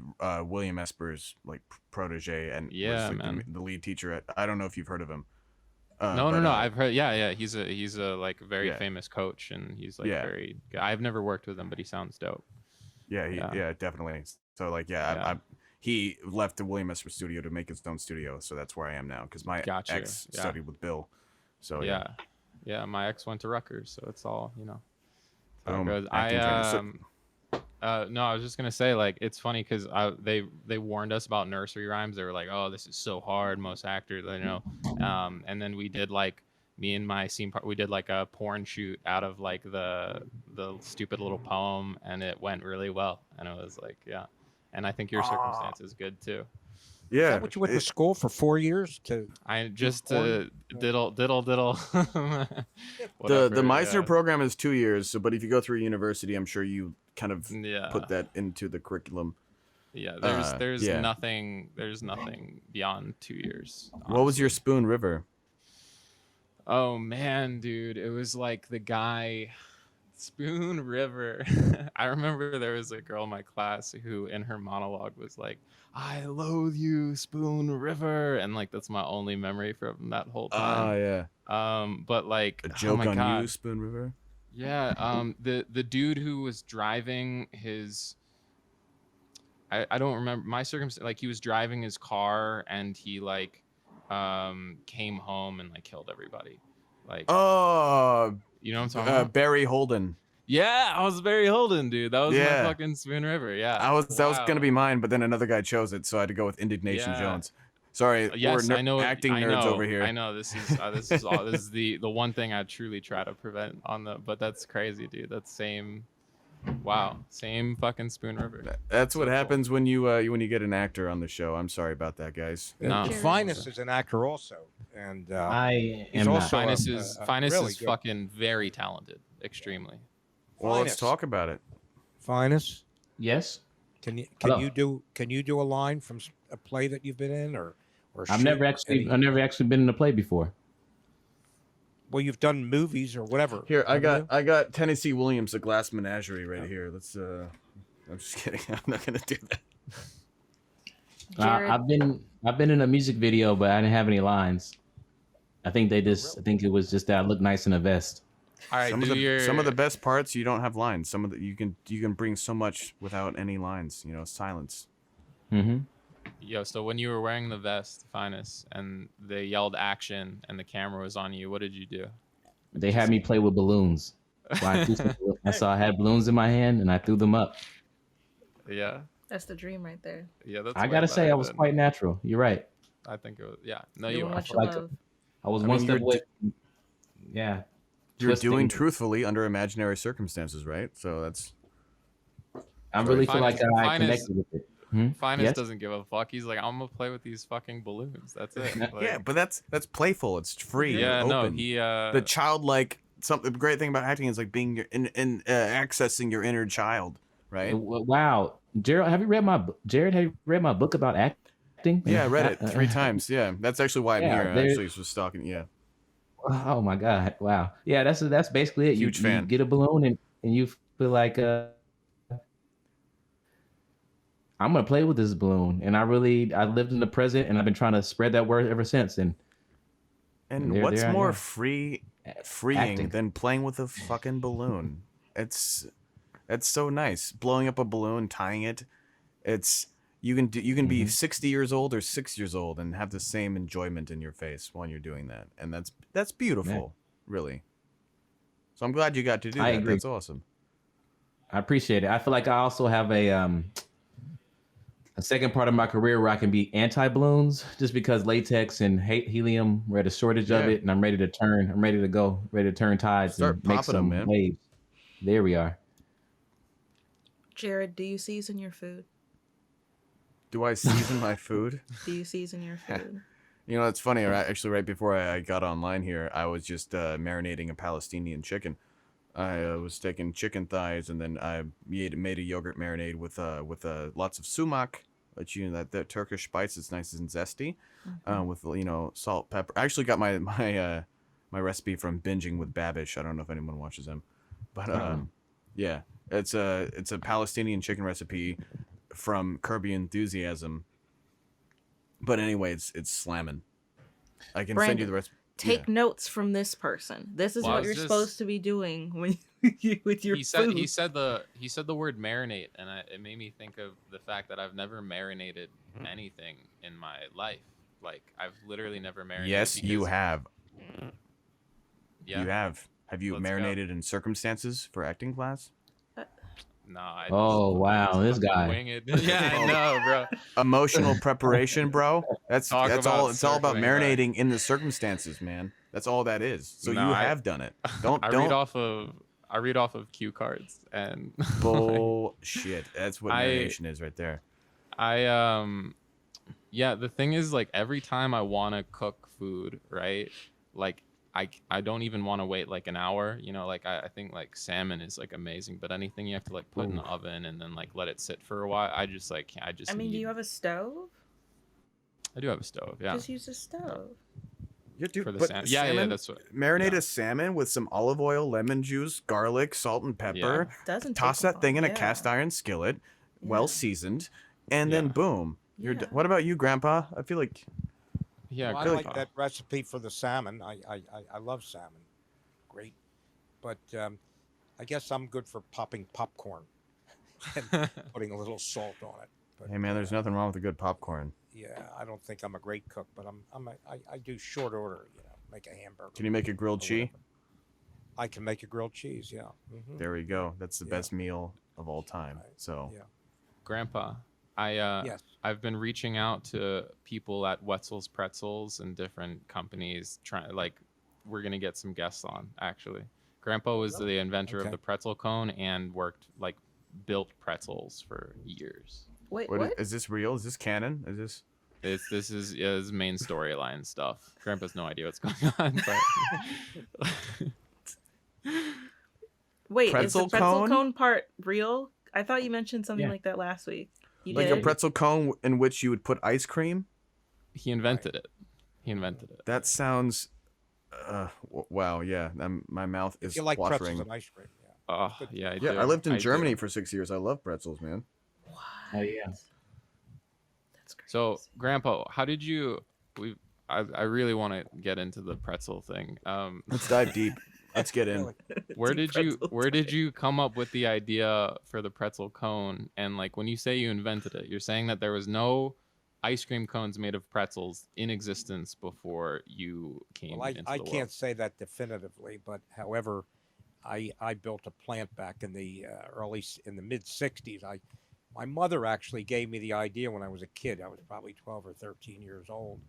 William Esper's like protege and Yeah, was like man. the lead teacher at. I don't know if you've heard of him. No, I've heard. Yeah. He's a like very Yeah. famous coach, and he's like Yeah. very. I've never worked with him, but he sounds dope. Yeah, definitely. So like, he left the William Esper studio to make his own studio, so that's where I am now because my Gotcha. ex Yeah. studied with Bill. So yeah. My ex went to Rutgers, so it's all how it Boom. goes. Acting training. No, I was just gonna say, like, it's funny because they warned us about nursery rhymes. They were like, "Oh, this is so hard." Most actors, and then we did like me and my scene part. We did like a porn shoot out of like the stupid little poem, and it went really well. And it was like, yeah. And I think your circumstance is good too. Yeah. Is that what you went to school for 4 years to? I just porn? diddle. The Meisner program is 2 years, but if you go through university, I'm sure you kind of put that into the curriculum. Yeah, there's nothing beyond 2 years. Honestly. What was your Spoon River? Oh man, dude, it was like the guy Spoon River. I remember there was a girl in my class who in her monologue was like, "I loathe you, Spoon River," and like that's my only memory from that whole time. Oh yeah. But like A joke oh my on God. you, Spoon River. Yeah. The dude who was driving his. I don't remember my circumstance. Like he was driving his car and he like came home and like killed everybody. Like Oh, you know what I'm talking about? Barry Holden. Yeah, I was Barry Holden, dude. That was my fucking Spoon River. Yeah. That was gonna be mine, but then another guy chose it, so I had to go with Indignation Jones. Sorry, yes, we're I know acting nerds over here. I know this is the one thing I truly try to prevent on the. But that's crazy, dude. That's same. Wow, same fucking Spoon River. That's what happens when you get an actor on the show. I'm sorry about that, guys. No. Phines is an actor also, and I he's am not. also Phines really is good. fucking very talented, extremely. Well, let's Phines. talk about it. Phines, Yes. can Hello. you do a line from a play that you've been in or I've never actually been in a play before. Well, you've done movies or whatever. Here, I haven't got Tennessee Williams, A Glass Menagerie, right here. Let's. I'm just kidding. I'm not gonna do that. Jared, I've been in a music video, but I didn't have any lines. I think I think it was just that I look nice in a vest. All right, Some of the best parts you don't have lines. Some of the you can bring so much without any lines. Silence. Mm-hmm. Yo, so when you were wearing the vest, Phines, and they yelled action and the camera was on you, what did you do? They had me play with balloons. So I saw I had balloons in my hand and I threw them up. Yeah. that's the dream right there. Yeah, that's I way gotta say, better I was than- quite natural. You're right. I think it was. Yeah. No, Doing you were. what you like love. I was I one mean, step you're away. Yeah. You're Twisting. doing truthfully under imaginary circumstances, right? So that's. I really feel like I Phines- connected with it. Hmm? Phines Yes? doesnn give a fuck. He's like, I'm gonna play with these fucking balloons. That's it. Like, Yeah, but that's playful. It's free. yeah, open. no, he. The childlike. The great thing about acting is like being in accessing your inner child, right? Wow. Jared, have you read my book about acting? Yeah, I read it 3 times. Yeah, that's actually why I'm Yeah, here. I there- actually was stalking. Yeah. Oh my God! Wow. Yeah, that's basically it. Huge you fan. get a balloon and you feel like I'm gonna play with this balloon, and I lived in the present, and I've been trying to spread that word ever since. And And there- what's there I more am. freeing Acting. than playing with a fucking balloon? It's so nice. Blowing up a balloon, tying it. You can be 60 years old or 6 years old and have the same enjoyment in your face while you're doing that, and that's beautiful, really. So I'm glad you got to do I that. agree. That's awesome. I appreciate it. I feel like I also have a second part of my career where I can be anti-balloons, just because latex and helium, we're at a shortage of Yeah. it, and I'm ready to turn. I'm ready to go, ready to turn tides Start and make popping 'em, some man. waves. There we are. Jared, do you season your food? Do I season my food? Do you season your food? You know, it's funny. Actually, right before I got online here, I was just marinating a Palestinian chicken. I was taking chicken thighs, and then I made a yogurt marinade with lots of sumac, But that Turkish spice is nice and zesty, Mhm. with salt, pepper. I actually got my recipe from Binging with Babish. I don't know if anyone watches them, but yeah, it's a Palestinian chicken recipe from Kirby Enthusiasm. But anyway, it's slamming. I can send you Brandon, the recipe. take notes from this person. This is Well, I what was you're just- supposed to be doing when with your he said food. he said the word marinate, and it made me think of the fact that I've never marinated anything in my life. Like I've literally never marinated. Yes, you because- have. Yeah. You have. Have you Let's go. marinated in circumstances for acting class? No. I Oh, just wow, fucking this guy. wing it. Yeah, I know, bro. Emotional preparation, bro. That's Talk all. about It's all about circling back. marinating in the circumstances, man. That's all that is. So No, you I- have done it. Don't I read off of cue cards and bullshit. That's what marination is right there. Yeah, the thing is, like, every time I want to cook food, right, like I don't even want to wait like an hour, like I think like salmon is like amazing, but anything you have to like put in the oven and then like let it sit for a while, I just I mean, do you have a stove? I do have a stove, yeah. Just use a stove. Yeah, dude. For the but salmon. salmon, Yeah, that's what. marinate yeah. a salmon with some olive oil, lemon juice, garlic, salt, and pepper. Doesn't Toss take that thing in a long, cast iron skillet, Yeah. well seasoned, and then Yeah. boom. You're Yeah. What about you, Grandpa? I feel like Yeah, Well, I grandpa. like that recipe for the salmon. I love salmon. Great. But I guess I'm good for popping popcorn and putting a little salt on it. But, hey man, there's nothing wrong with a good popcorn. Yeah, I don't think I'm a great cook, but I do short order, make a hamburger. Can you make a grilled or cheese? whatever. I can make a grilled cheese, yeah. Mhm. There we go. That's the Yeah. best meal of all time. Right. So Yeah. Grandpa, Yes. I've been reaching out to people at Wetzel's Pretzels and different companies we're gonna get some guests on actually. Grandpa was the inventor Okay. of the pretzel cone and built pretzels for years. Wait, what what? is this real? Is this canon? Is this This is his main storyline stuff. Grandpa's no idea what's going on, but Wait, is pretzel the pretzel cone? cone part real? I thought you mentioned something Yeah. like that last week. You like did? a pretzel cone in which you would put ice cream? he invented it. He invented it. That sounds wow, yeah. My mouth is If you like pretzels watering. and ice cream, yeah. Oh, yeah, I Yeah, do. I lived in do. Germany for 6 years. I love pretzels, man. Oh yeah. That's crazy. So, Grandpa, how did you? I really want to get into the pretzel thing. Let's dive deep. Let's get in. Where Deep did you pretzel come up with the idea for the pretzel cone? And like when you say you invented it, you're saying that there was no ice cream cones made of pretzels in existence before you came Well, into the I world. can't say that definitively, but however, I built a plant back in the in the mid '60s. My mother actually gave me the idea when I was a kid. I was probably 12 or 13 years old,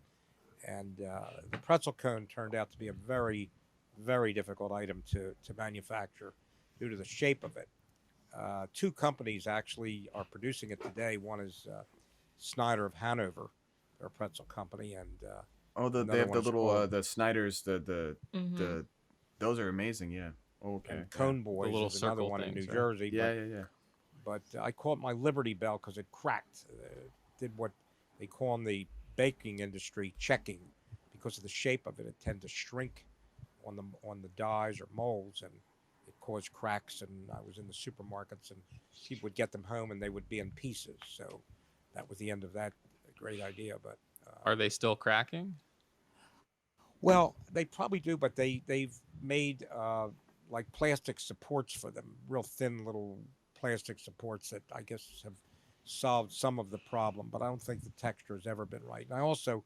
and the pretzel cone turned out to be a very, very difficult item to manufacture due to the shape of it. Two companies actually are producing it today. One is Snyder of Hanover, their pretzel company, and Oh, they another have the one's little called- the Snyders, the those are amazing. Yeah. Okay. and Cone Boys little is another circle one in New things, right? Jersey. Yeah. But I call it my Liberty Bell because it cracked. Did what they call in the baking industry checking, because of the shape of it. It tended to shrink on the dies or molds, and it caused cracks. And I was in the supermarkets, and people would get them home, and they would be in pieces. So that was the end of that great idea. But Are they still cracking? well, they probably do, but they've made like plastic supports for them, real thin little plastic supports that I guess have solved some of the problem. But I don't think the texture has ever been right. And I also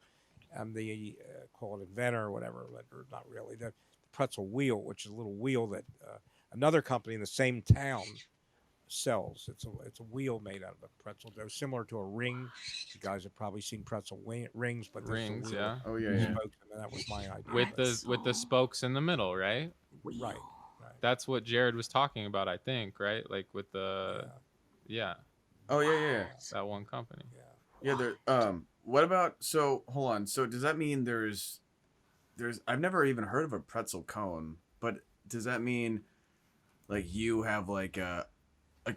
am the call it inventor or whatever, or not really, the pretzel wheel, which is a little wheel that another company in the same town sells. It's a wheel made out of a pretzel dough, similar to a ring. You guys have probably seen pretzel rings, but this is a Rings, wheel yeah. Oh yeah, with yeah. spokes, and that was my idea. With but- the spokes in the middle, right? right. That's what Jared was talking about, I think, right? Like with the yeah, Oh yeah. that one company. Yeah, there. What about? So hold on. So does that mean there's? I've never even heard of a pretzel cone, but does that mean, like you have like a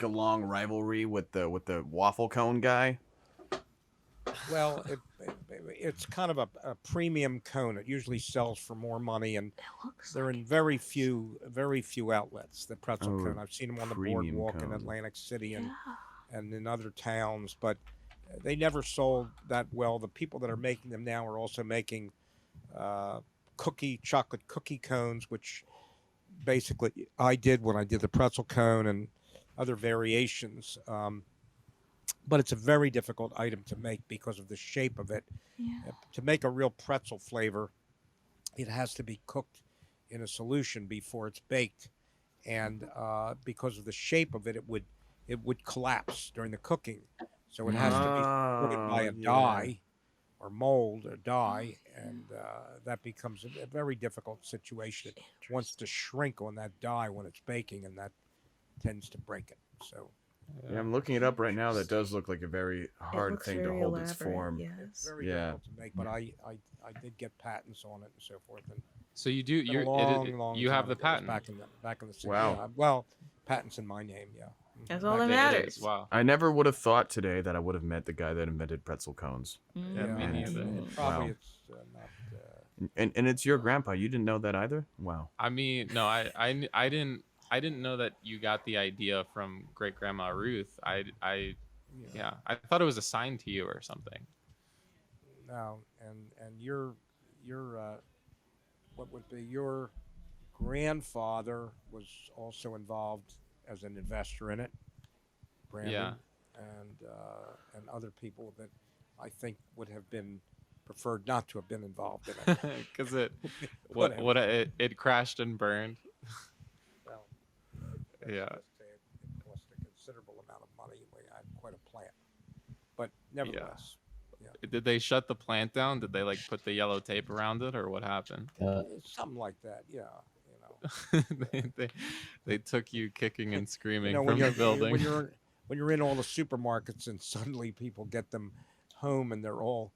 long rivalry with the waffle cone guy? Well, it's kind of a premium cone. It usually sells for more money, and they're in very few outlets. The pretzel Oh, cone. I've seen them on the premium boardwalk in cone. Atlantic City and Yeah. and in other towns, but they never sold that well. The people that are making them now are also making uh, chocolate cookie cones, which basically I did when I did the pretzel cone and other variations. But it's a very difficult item to make because of the shape of it. Yeah. To make a real pretzel flavor, it has to be cooked in a solution before it's baked, and because of the shape of it, it would collapse during the cooking. So it has to be supported by Oh, a yeah. die or mold or die, and that becomes a very difficult situation. It wants to shrink on that die when it's baking, and that tends to break it. So Yeah, I'm looking it up right now. That does look like a very It hard looks thing to very hold its elaborate. form. it's Yes. very Yeah. difficult to make, but I did get patents on it and so forth. And So you do it's been a you're long you have time the ago. It was patent. back in the 60s. Wow. Yeah, well, patents in my name. Yeah. That's Mhm. all that Back in the It matters. is. Wow. I never would have thought today that I would have met the guy that invented pretzel cones. Yeah, me Yeah, neither. it probably Wow. it's not. And it's your grandpa. You didn't know that either? Wow. I mean, no, I didn't know that you got the idea from great grandma Ruth. Yeah, I thought it was assigned to you or something. No, and your what would be your grandfather was also involved as an investor in it, Brandon, Yeah. and other people that I think would have been preferred not to have been involved in it. Because it Whatever. it crashed and burned. Well, Yeah. let's say it cost a considerable amount of money. We had quite a plant, but nevertheless, Did they shut the plant down? Did they like put the yellow tape around it, or what happened? something like that. Yeah, you know. They took you kicking and screaming You know, from the building. when you're in all the supermarkets and suddenly people get them home and they're all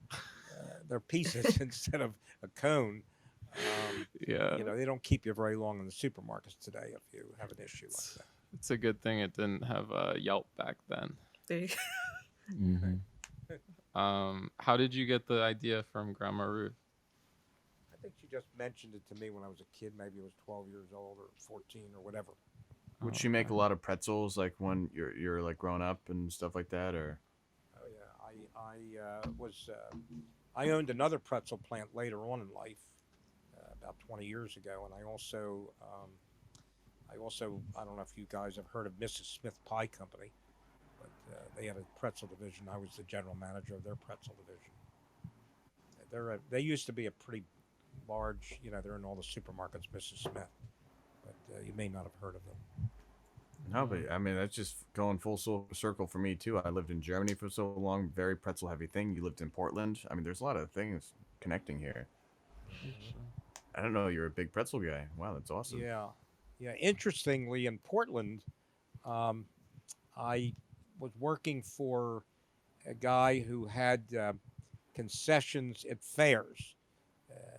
they're pieces instead of a cone. Yeah, You know, they don't keep you very long in the supermarkets today if you have an issue like that. it's a good thing it didn't have Yelp back then. There you Mm-hmm. How did you get the idea from Grandma Ruth? I think she just mentioned it to me when I was a kid. Maybe I was 12 years old or 14 or whatever. Would she make a lot of pretzels like when you're like grown up and stuff like that, or? Oh yeah, I owned another pretzel plant later on in life, about 20 years ago, and I also I don't know if you guys have heard of Mrs. Smith Pie Company, but they had a pretzel division. I was the general manager of their pretzel division. They used to be a pretty large, you know, they're in all the supermarkets, Mrs. Smith, but you may not have heard of them. No, but I mean that's just going full circle for me too. I lived in Germany for so long, very pretzel heavy thing. You lived in Portland. I mean, there's a lot of things connecting here. I don't know. You're a big pretzel guy. Wow, that's awesome. Yeah, yeah. Interestingly, in Portland, I was working for a guy who had concessions at fairs.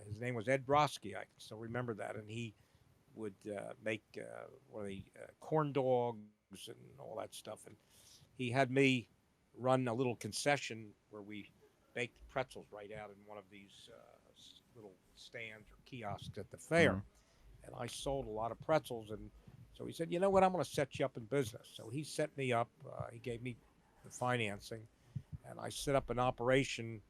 His name was Ed Brodsky. I can still remember that, and he would make what are they corn dogs and all that stuff. And he had me run a little concession where we baked pretzels right out in one of these little stands or kiosks at the fair. And I sold a lot of pretzels. And so he said, you know what, I'm going to set you up in business. So he set me up. He gave me the financing, and I set up an operation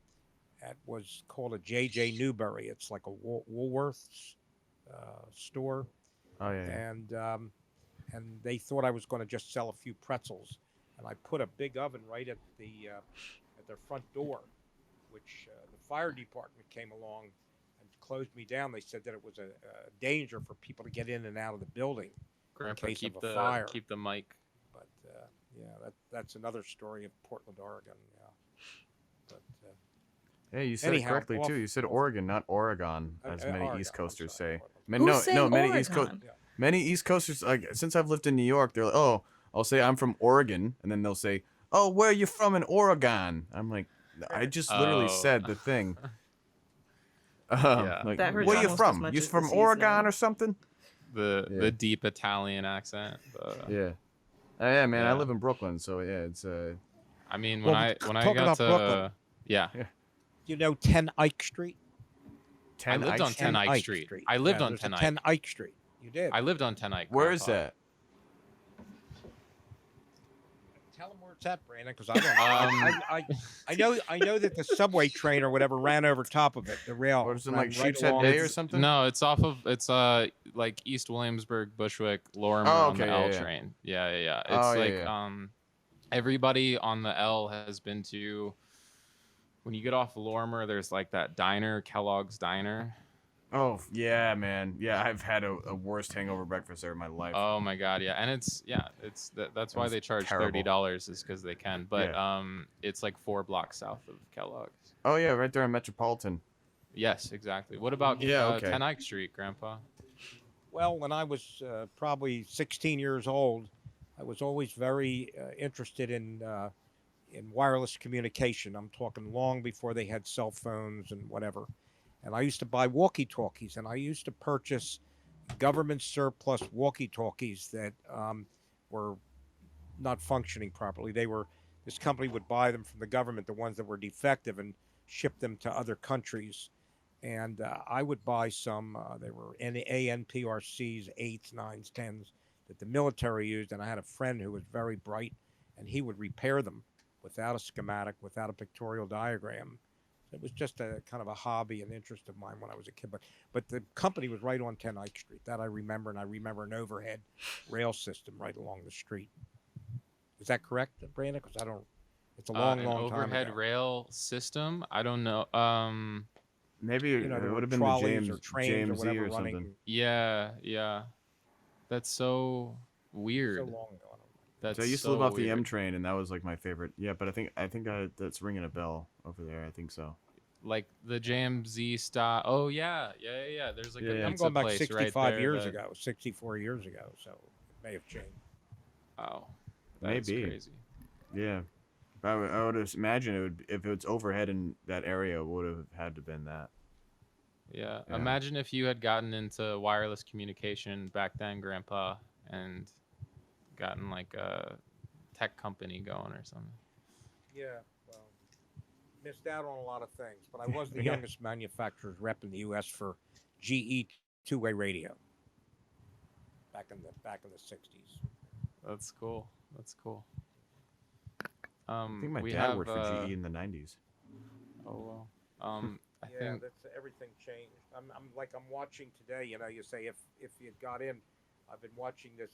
at was called a J.J. Newberry. It's like a Woolworths store. Oh yeah. And they thought I was going to just sell a few pretzels, and I put a big oven right at their front door, which the fire department came along and closed me down. They said that it was a danger for people to get in and out of the building Grandpa, in case keep of a the fire. keep the mic. But yeah, that's another story of Portland, Oregon. Yeah, but Hey, you said anyhow, it correctly too. You said Oregon, not Oregon, as many Oregon, East I'm Coasters sorry, say. Portland. Who's saying many East Coast, Oregon? many East Coasters. Like since I've lived in New York, they're like, oh, I'll say I'm from Oregon, and then they'll say, oh, where are you from in Oregon? I'm like, I just literally Oh. said the thing. Yeah. Like, That hurts where you almost as from? much You as the from seasoning. Oregon or something? The Yeah. deep Italian accent. Yeah. Yeah, man. I Yeah. live in Brooklyn, so yeah, it's I mean, Well, when I talking got about to Brooklyn. Yeah. You know 10 Ike Street? 10 I lived on 10 Ike Street. I lived on there's 10 a Ike. 10 Ike Street. You did. I lived on 10 Ike. Where is Grandpa. that? Tell them where it's at, Brandon, because I don't know. I know that the subway train or whatever ran over top of it. The rail. What is it, ran like right Sheepshead along. Bay or something? No, it's off of like East Williamsburg, Bushwick, Lorimer Oh, on the okay, L yeah. train. Yeah. It's Oh, like yeah. everybody on the L has been to. When you get off Lorimer, there's like that diner, Kellogg's Diner. Oh yeah, man. Yeah, I've had a worst hangover breakfast there in my life. Oh my god, yeah, and that's why was they charge terrible. $30 is because they can. But it's like 4 blocks south of Kellogg's. Oh yeah, right there in Metropolitan. Yes, exactly. What about 10 Ike Street, Grandpa? Well, when I was probably 16 years old, I was always very interested in wireless communication. I'm talking long before they had cell phones and whatever. And I used to buy walkie-talkies, and I used to purchase government surplus walkie-talkies that were not functioning properly. This company would buy them from the government, the ones that were defective, and ship them to other countries. And I would buy some. They were ANPRCs, 8s, 9s, 10s that the military used. And I had a friend who was very bright, and he would repair them without a schematic, without a pictorial diagram. It was just a kind of a hobby and interest of mine when I was a kid. But the company was right on 10 Ike Street. That I remember, and I remember an overhead rail system right along the street. Is that correct, Brandon? Because I don't. It's a long, long time ago. Overhead rail system. I don't know. Maybe You know, it there would were have been the trolleys James or trains James or Z whatever or something. running. Yeah. That's so weird. So long ago. I don't know. That's So I used to so live off the weird. M train, and that was like my favorite. Yeah, but I think that's ringing a bell over there. I think so. Like the JMZ style. Oh yeah. There's like Yeah, a yeah. I'm pizza going back place 65 right there years that- ago, 64 years ago. So it may have changed. Oh, that's Maybe. crazy. Yeah, I would imagine it would, if it's overhead in that area, it would have had to been that. Yeah. Yeah. Imagine if you had gotten into wireless communication back then, Grandpa, and gotten like a tech company going or something. Yeah, well, missed out on a lot of things, but I was the Yeah. youngest manufacturer's rep in the U.S. for GE two-way radio back in the 60s. That's cool. I think my we dad have, worked for GE in the 90s. Oh well. I Yeah, think that's everything changed. I'm watching today. You know, you say if you got in, I've been watching this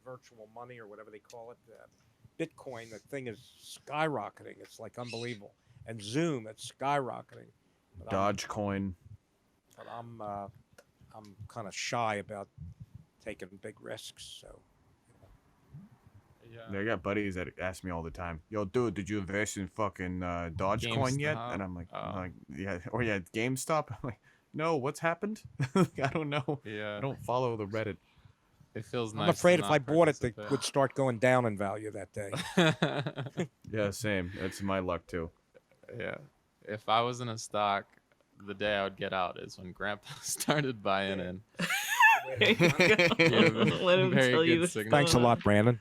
virtual money or whatever they call it, Bitcoin. The thing is skyrocketing. It's like unbelievable. And Zoom, it's skyrocketing. But Dogecoin. I'm kind of shy about taking big risks. So. yeah. I got buddies that ask me all the time, "Yo, dude, did you invest in fucking Dogecoin yet?" GameStop? And I'm like, Oh. yeah, or yeah, GameStop. I'm like, no, what's happened? I don't know. Yeah. I don't follow the Reddit. It feels nice. I'm afraid to if not I bought it, it participate. would start going down in value that day. Yeah, same. That's my luck too. Yeah. If I was in a stock, the day I would get out is when Grandpa started buying in. There you go. Let him Very tell you good the signal. Thanks a lot, Brandon.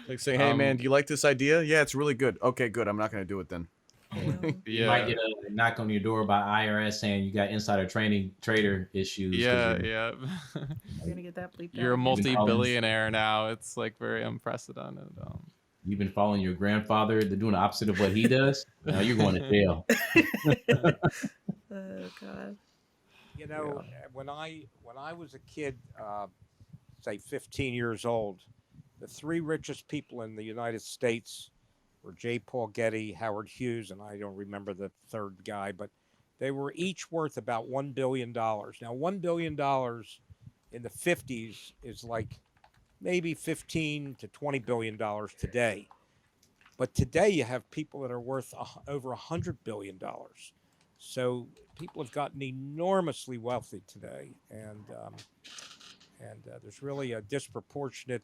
Like saying, "Hey, man, Um, do you like this idea? Yeah, it's really good. Okay, good. I'm not gonna do it then." You might Yeah. get a knock on your door by IRS saying you got insider trader issues. 'cause Yeah. you're- You're gonna get that bleeped You're a out. multi-billionaire now. It's like very unprecedented. You've been following your grandfather. They're doing the opposite of what he does. Now you're going to jail. Oh God. You know, when I was a kid, say 15 years old, the three richest people in the United States were J. Paul Getty, Howard Hughes, and I don't remember the third guy, but they were each worth about $1 billion. Now, $1 billion in the 50s is like maybe $15 to $20 billion today. But today you have people that are worth over $100 billion. So people have gotten enormously wealthy today, and there's really a disproportionate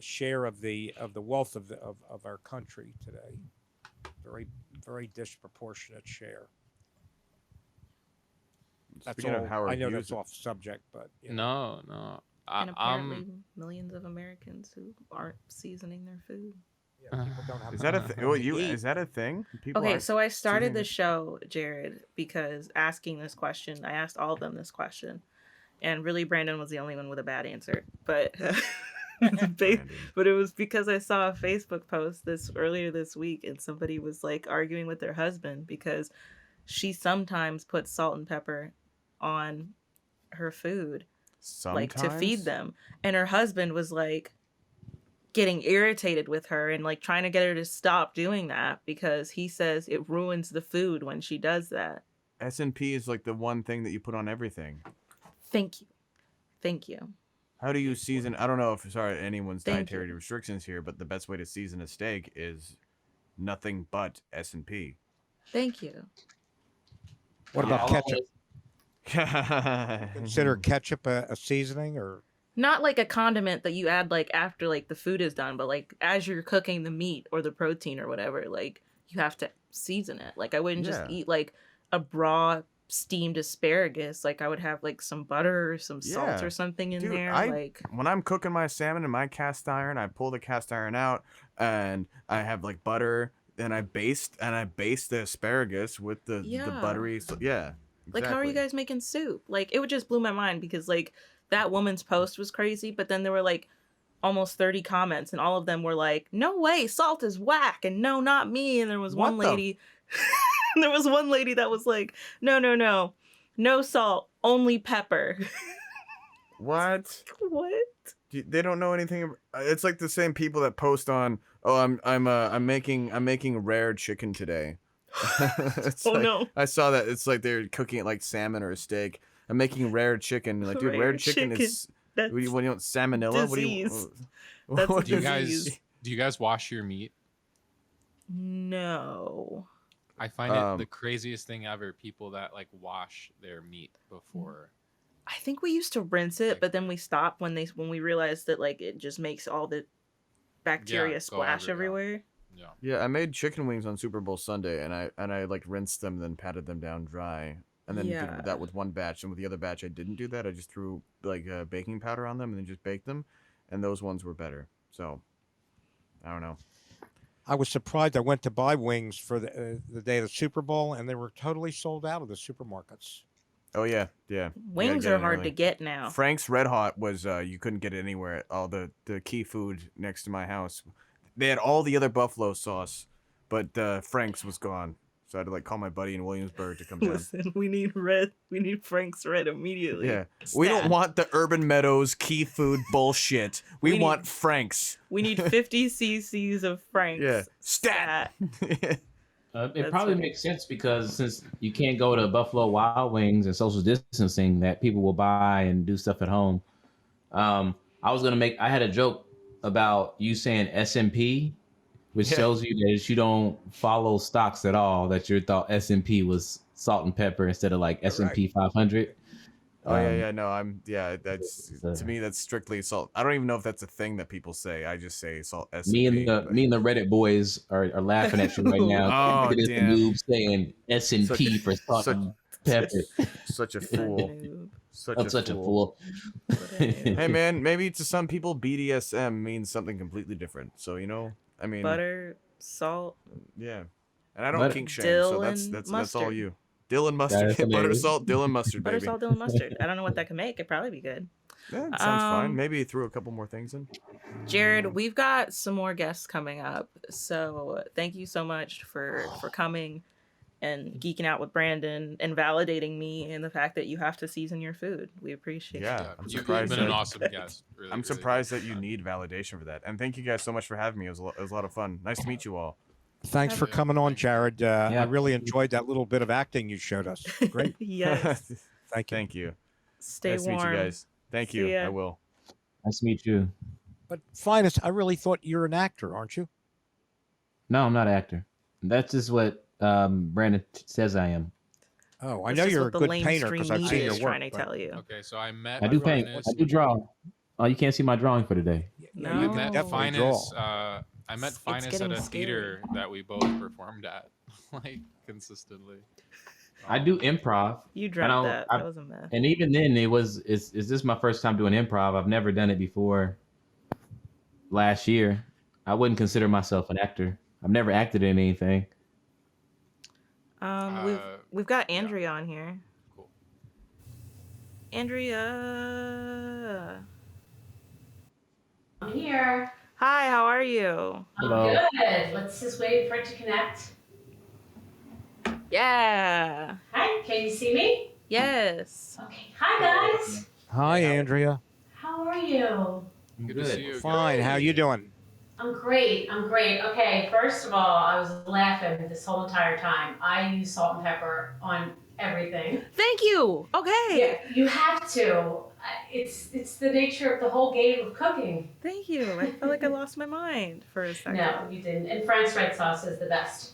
share of the wealth of our country today. Very, very disproportionate share. That's Speaking all. of Howard I know Hughes, that's off subject, but you know. No. And apparently millions of Americans who aren't seasoning their food. Yeah, people don't have Is that a time thing? to Well, eat. is that a thing? People Okay, aren't so I started seasoning the show, Jared, because asking this question, I asked all of them this question, and really Brandon was the only one with a bad answer. But Brandon. but it was because I saw a Facebook post earlier this week, and somebody was like arguing with their husband because she sometimes puts salt and pepper on her food, like to feed Sometimes? them, and her husband was like getting irritated with her and like trying to get her to stop doing that because he says it ruins the food when she does that. S&P is like the one thing that you put on everything. Thank you. Thank you. How do you season? I don't know if anyone's Thank dietary you. restrictions here, but the best way to season a steak is nothing but S&P. Thank you. What about all I ketchup? Consider ketchup a seasoning or? Not like a condiment that you add like after like the food is done, but like as you're cooking the meat or the protein or whatever, like you have to season it. Like I wouldn't just Yeah. eat like a raw steamed asparagus. Like I would have like some butter or some salt Yeah. or something in Dude, there. like when I'm cooking my salmon in my cast iron, I pull the cast iron out and I have like butter and I baste the asparagus with the buttery. So, yeah. Like, how are you exactly. guys making soup? Like, it would just blew my mind because, like, that woman's post was crazy, but then there were, like, almost 30 comments, and all of them were like, no way, salt is whack, and no, not me. And there was one lady, there was one lady that was like, no salt, only pepper. What? What? They don't know anything. It's like the same people that post on, oh, I'm making rare chicken today. It's Oh like, no! I saw that. It's like they're cooking it like salmon or a steak. I'm making rare chicken. Like, dude, rare chicken is. That's What do you want? Salmonella? disease. What do you? That's a Do you disease. guys wash your meat? No. I find it the craziest thing ever. People that like wash their meat before. I think we used to rinse it, but then we stopped when we realized that like it just makes all the bacteria go splash everywhere. Yeah. Yeah, I made chicken wings on Super Bowl Sunday, and I like rinsed them, then patted them down dry, and then Yeah. did that with one batch. And with the other batch, I didn't do that. I just threw like baking powder on them and then just baked them, and those ones were better. So, I don't know. I was surprised. I went to buy wings for the day of the Super Bowl, and they were totally sold out of the supermarkets. Oh yeah, yeah. Wings get are in hard early. to get now. Frank's Red Hot was you couldn't get it anywhere. All the key food next to my house, they had all the other buffalo sauce, but Frank's was gone. So I had to like call my buddy in Williamsburg to come down. Listen, we need Frank's Red immediately. Yeah, we don't want the Urban Meadows key food bullshit. We want Frank's. We need 50 cc's of Frank's. Yeah, stat. It That's probably funny. makes sense because since you can't go to Buffalo Wild Wings and social distancing, that people will buy and do stuff at home. I had a joke about you saying S&P, which tells you that you don't follow stocks at all, that you thought S&P was salt and pepper instead of like S&P 500. Oh that's to me that's strictly salt. I don't even know if that's a thing that people say. I just say salt. Me and the Reddit boys are laughing at you right now. Oh, It is the damn. noob saying S&P for salt and pepper. Such a fool. I'm such a fool. Hey man, maybe to some people BDSM means something completely different. So I mean, butter, salt. Yeah, and I don't kink shame, so that's all you. Dill and mustard, butter, salt, dill and mustard, baby. Butter, salt, dill, and mustard. I don't know what that can make. It'd probably be good. Yeah, it sounds fine. Maybe throw a couple more things in. Jared, we've got some more guests coming up, so thank you so much for coming and geeking out with Brandon and validating me in the fact that you have to season your food. We appreciate it. Yeah, I'm You've surprised. been an awesome guest. Really, I'm surprised that you need validation for that, and thank you guys so much for having me. It was a lot of fun. Nice to meet you all. Thanks for coming on, Jared. I really enjoyed that little bit of acting you showed us. Great. Yes. Thank you. Thank you. Stay nice warm. to meet you guys. Thank See you. ya. I will. Nice to meet you. But Phines, I really thought you're an actor, aren't you? No, I'm not an actor. That's just what Brandon says I am. Oh, I That's know just you're a what the good painter lamestream because I've seen media your is work. trying to tell you. Okay, so I met. I do paint. Phines- I do draw. Oh, you can't see my drawing for today. No. I met definitely draw. Phines. I met It's Phines at getting a scary. theater that we both performed at, like consistently. I do improv. You dropped that. That was a mess. And even then, is this my first time doing improv? I've never done it before. Last year, I wouldn't consider myself an actor. I've never acted in anything. We've got yeah. Andrea on here. Cool. Andrea. I'm here. Hi, how are you? Hello. I'm good. Let's just wait for it to connect. Yeah. Hi, can you see me? Yes. Okay. Hi, guys. Hi, Andrea. How are you? Good to see you. Fine. How you doing? I'm great. Okay, first of all, I was laughing this whole entire time. I use salt and pepper on everything. Thank you. Okay. Yeah, you have to. It's the nature of the whole game of cooking. Thank you. I felt like I lost my mind for a second. No, you didn't. And Frank's red sauce is the best.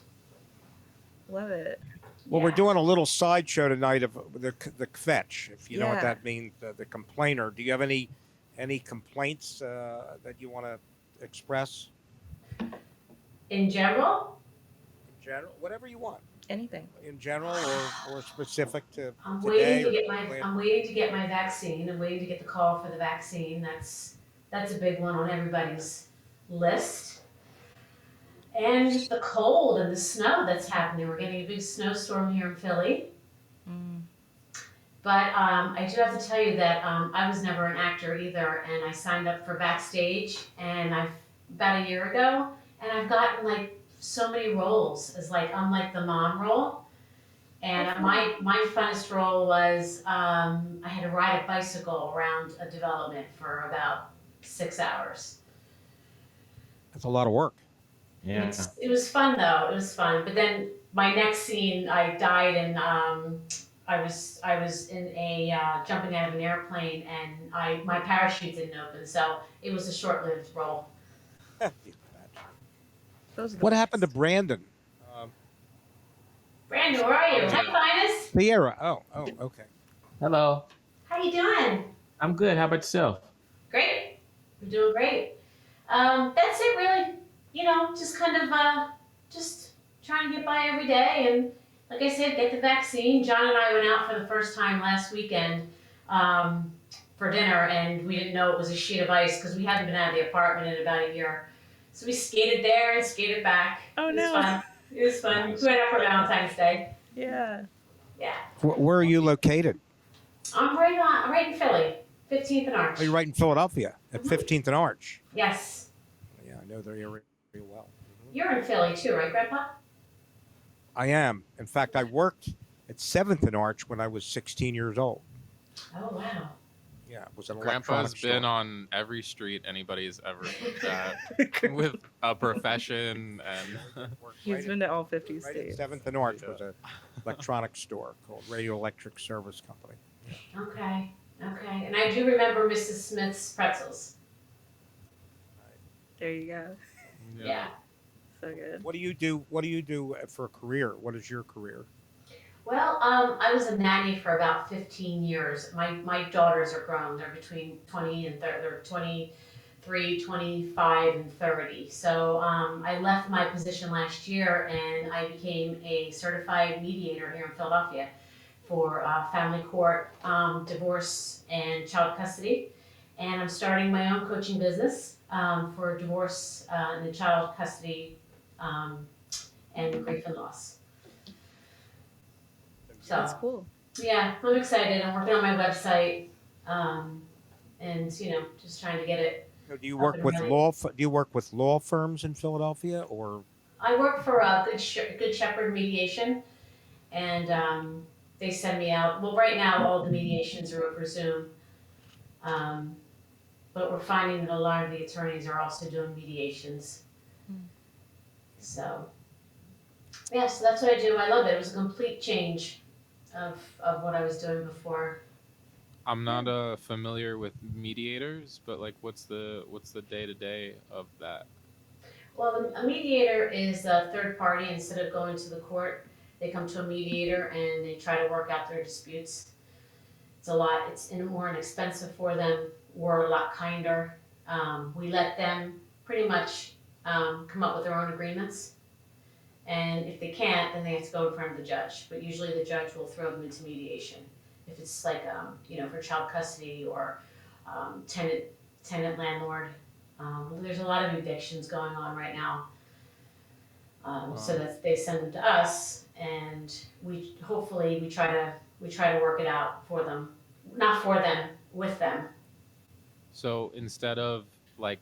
Love it. Well, we're doing a little sideshow tonight of the kvetch, if you know what Yeah. that means, the complainer. Do you have any complaints that you want to express? In general, In general, whatever you want. Anything. In general or specific to I'm today waiting to or get plan- I'm waiting to get my vaccine. I'm waiting to get the call for the vaccine. That's a big one on everybody's list. And the cold and the snow that's happening. We're getting a big snowstorm here in Philly. But I do have to tell you that I was never an actor either, and I signed up for Backstage, and about a year ago, and I've gotten like so many roles as like I'm like the mom role, and my funnest role was I had to ride a bicycle around a development for about 6 hours. That's a lot of work. Yeah. It was fun though. It was fun. But then my next scene, I died, and I was in a jumping out of an airplane, and my parachute didn't open, so it was a short-lived role. Those are the What best. happened to Brandon? Brandon, where are you? Hi, Phines. Sierra. Oh, okay. Hello. How you doing? I'm good. How about yourself? Great. We're doing great. That's it, really. You know, just kind of just trying to get by every day, and like I said, get the vaccine. John and I went out for the first time last weekend for dinner, and we didn't know it was a sheet of ice because we hadn't been out of the apartment in about a year. So we skated there and skated back. Oh, It was no. fun. It was fun. We went out for Valentine's Day. Yeah. Yeah. Where are you located? I'm right in Philly, 15th and Arch. Are you right in Philadelphia at 15th and Arch? Yes. Yeah, I know the area pretty well. You're in Philly too, right, Grandpa? I am. In fact, I worked at 7th and Arch when I was 16 years old. Oh, wow. Yeah, it was an Grandpa's electronics been store. on every street anybody's ever looked at with a profession and He's been to all 50 Right states. at 7th and Arch was an electronics store called Radio Electric Service Company. Okay. And I do remember Mrs. Smith's pretzels. There you go. Yeah. So good. What do you do for a career? What is your career? Well, I was a nanny for about 15 years. My daughters are grown. They're between 20 and 30. They're 23, 25, and 30. So I left my position last year, and I became a certified mediator here in Philadelphia for family court, divorce, and child custody. And I'm starting my own coaching business for divorce and child custody and grief and loss. So, That's cool. yeah, I'm excited. I'm working on my website, and just trying to get it. So do you Up work and with running. Do you work with law firms in Philadelphia, or I work for Good Shepherd Mediation, and they send me out. Well, right now all the mediations are over Zoom, but we're finding that a lot of the attorneys are also doing mediations. So, yeah, so that's what I do. I love it. It was a complete change of what I was doing before. I'm not familiar with mediators, but like what's the day-to-day of that? Well, a mediator is a third party. Instead of going to the court, they come to a mediator and they try to work out their disputes. It's more inexpensive for them. We're a lot kinder. We let them pretty much come up with their own agreements. And if they can't, then they have to go in front of the judge. But usually the judge will throw them into mediation. If it's like, for child custody or tenant landlord There's a lot of evictions going on right now. So that they send them to us, and we try to work it out for them, not for them, with them. So instead of like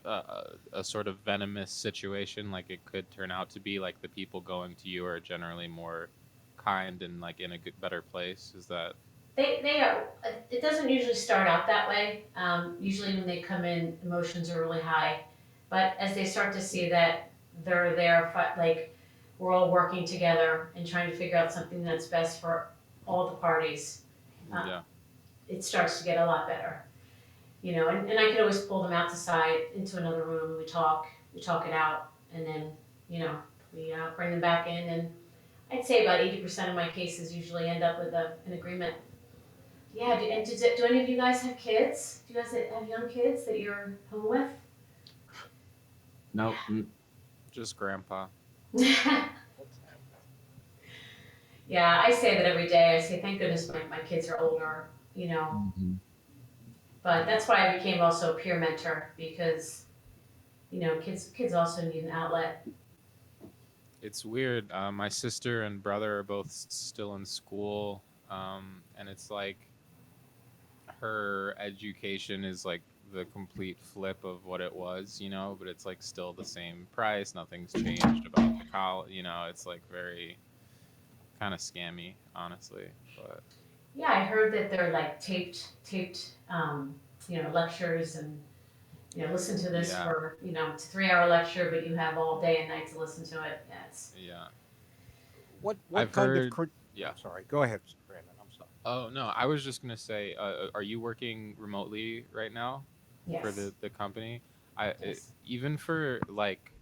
a sort of venomous situation, like it could turn out to be, like the people going to you are generally more kind and like in a better place. Is that? They are. It doesn't usually start out that way. Usually when they come in, emotions are really high, but as they start to see that they're there, like we're all working together and trying to figure out something that's best for all the parties, Yeah. it starts to get a lot better. And I can always pull them out to side into another room, and we talk it out, and then we bring them back in, and I'd say about 80% of my cases usually end up with an agreement. Yeah, do any of you guys have kids? Do you guys have young kids that you're home with? Nope. Just grandpa. Yeah, I say that every day. I say, thank goodness my kids are older, Mm-hmm. But that's why I became also a peer mentor, because, kids also need an outlet. It's weird. My sister and brother are both still in school, and it's like her education is like the complete flip of what it was, but it's like still the same price. Nothing's changed about the college, it's like very kind of scammy, honestly. But Yeah, I heard that they're like taped, lectures, and listen to this Yeah. for it's a 3-hour lecture, but you have all day and night to listen to it. Yeah. What I've kind heard- of yeah. I'm sorry. Go ahead, Brandon. I'm sorry. Oh no, I was just gonna say, are you working remotely right now Yes. for the company? Yes. Even for like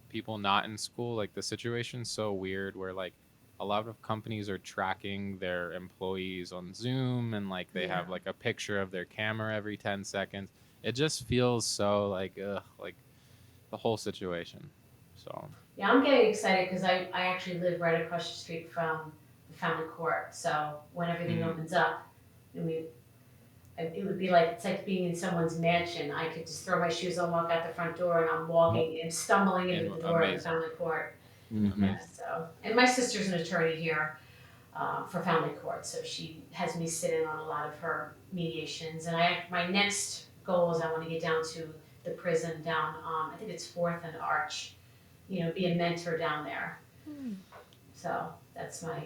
people not in school, like the situation's so weird where like a lot of companies are tracking their employees on Zoom, and like they have like a picture of their camera every 10 seconds. It just feels so like the whole situation. So Yeah, I'm getting excited because I actually live right across the street from the family court. So when everything opens up, it would be like, it's like being in someone's mansion. I could just throw my shoes on, walk out the front door, and I'm walking and stumbling into the door of the family court. Mm-hmm. Yeah, and my sister's an attorney here for family court, so she has me sit in on a lot of her mediations. And my next goal is I want to get down to the prison down, I think it's 4th and Arch, be a mentor down there. So that's my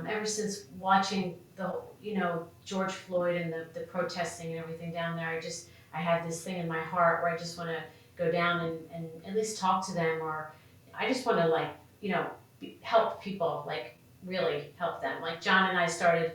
ever since watching the George Floyd and the protesting and everything down there, I have this thing in my heart where I just want to go down and at least talk to them, or I just want to help people, like really help them. Like John and I started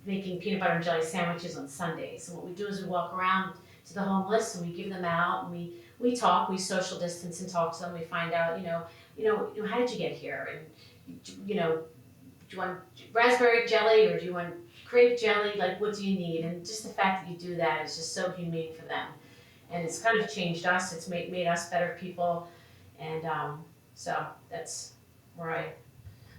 making peanut butter and jelly sandwiches on Sundays, and what we do is we walk around to the homeless and we give them out, and we talk, we social distance and talk to them. We find out how did you get here, and do you want raspberry jelly or do you want grape jelly? Like, what do you need? And just the fact that you do that is just so humane for them. And it's kind of changed us. It's made us better people. And so that's where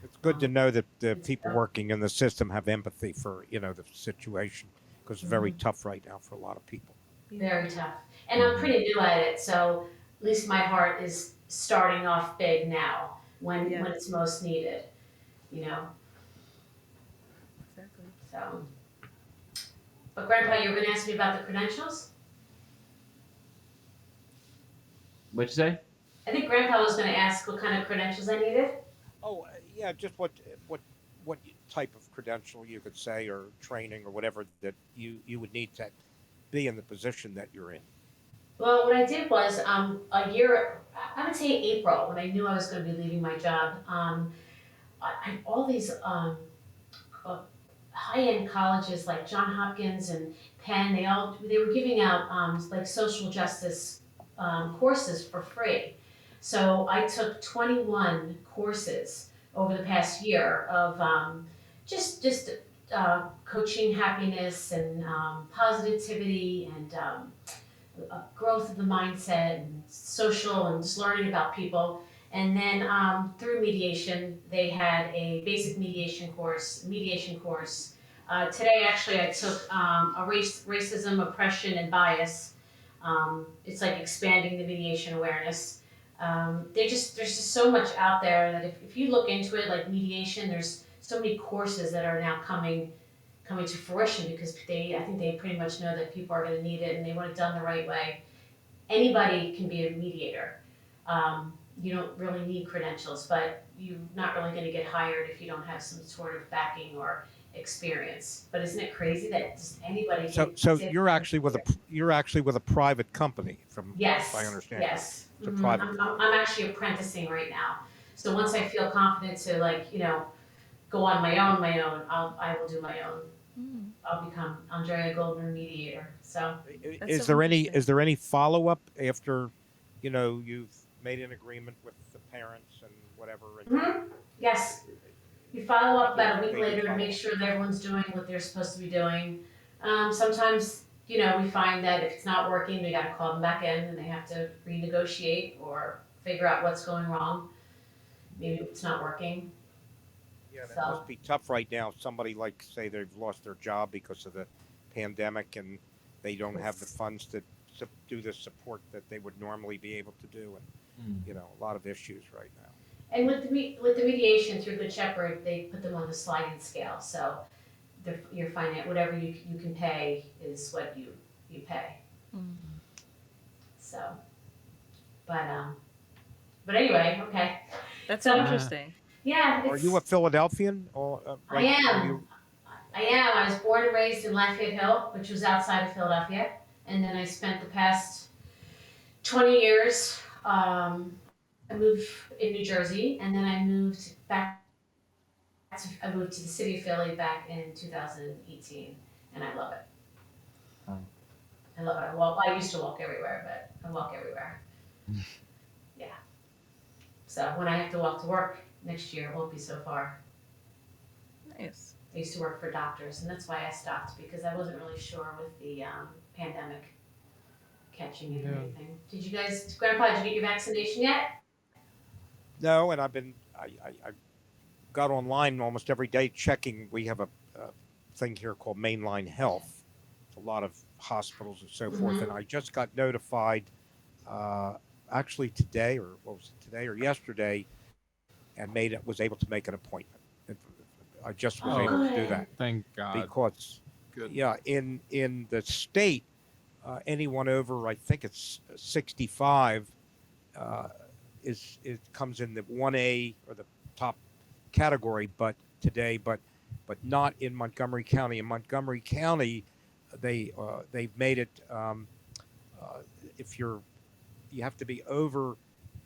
It's good to know that the people working in the system have empathy for the situation, because it's very tough right now for a lot of people. Very tough. And I'm pretty new at it, so at least my heart is starting off big now when it's most needed. Exactly. So, but Grandpa, you were going to ask me about the credentials? What'd you say? I think Grandpa was going to ask what kind of credentials I needed. Oh, yeah, just what type of credential you could say, or training or whatever that you would need to be in the position that you're in. Well, what I did was a year, I would say April, when I knew I was going to be leaving my job, all these high-end colleges like Johns Hopkins and Penn, they were giving out like social justice courses for free. So I took 21 courses over the past year of just coaching happiness and positivity and growth of the mindset and social and just learning about people. And then through mediation, they had a basic mediation course, Today, actually, I took a racism, oppression, and bias. It's like expanding the mediation awareness. There's just so much out there that if you look into it, like mediation, there's so many courses that are now coming to fruition because I think they pretty much know that people are going to need it and they want it done the right way. Anybody can be a mediator. You don't really need credentials, but you're not really going to get hired if you don't have some sort of backing or experience. But isn't it crazy that just anybody can? So you're actually with a private company, from Yes. if I understand. Yes. It's a Mhm. private. I'm actually apprenticing right now. So once I feel confident to go on my own, I will do my own. I'll become Andrea Goldner mediator. So Is there any follow up after, you've made an agreement with the parents and whatever? And yes, you follow up about a week They do later to follow make up. sure that everyone's doing what they're supposed to be doing. Sometimes we find that if it's not working, we got to call them back in and they have to renegotiate or figure out what's going wrong. Maybe it's not working. Yeah, that So- must be tough right now. Somebody like say they've lost their job because of the pandemic and they don't have the funds to do the support that they would normally be able to do, and a lot of issues right now. And with the mediation through Good Shepherd, they put them on the sliding scale. So you're finding out whatever you can pay is what you pay. So, but anyway, okay. That's So- interesting. Yeah. Are you a Philadelphian? Or I am. I was born and raised in Lafayette Hill, which was outside of Philadelphia, and then I spent the past 20 years. I moved in New Jersey, and then I moved back. I moved to the city of Philly back in 2018, and I love it. I love it. I used to walk everywhere, but I walk everywhere. Yeah. So when I have to walk to work next year, it won't be so far. Nice. I used to work for doctors, and that's why I stopped, because I wasn't really sure with the pandemic catching it and everything. Did you guys, Grandpa, did you get your vaccination yet? No, and I got online almost every day checking. We have a thing here called Mainline Health. It's a lot of hospitals and so forth, and I just got notified actually today, or what was it, today or yesterday, and was able to make an appointment. I just was able to do that. Thank God. Because in the state, anyone over, I think it's 65, it comes in the 1A or the top category, but not in Montgomery County. In Montgomery County, they've made it if you have to be over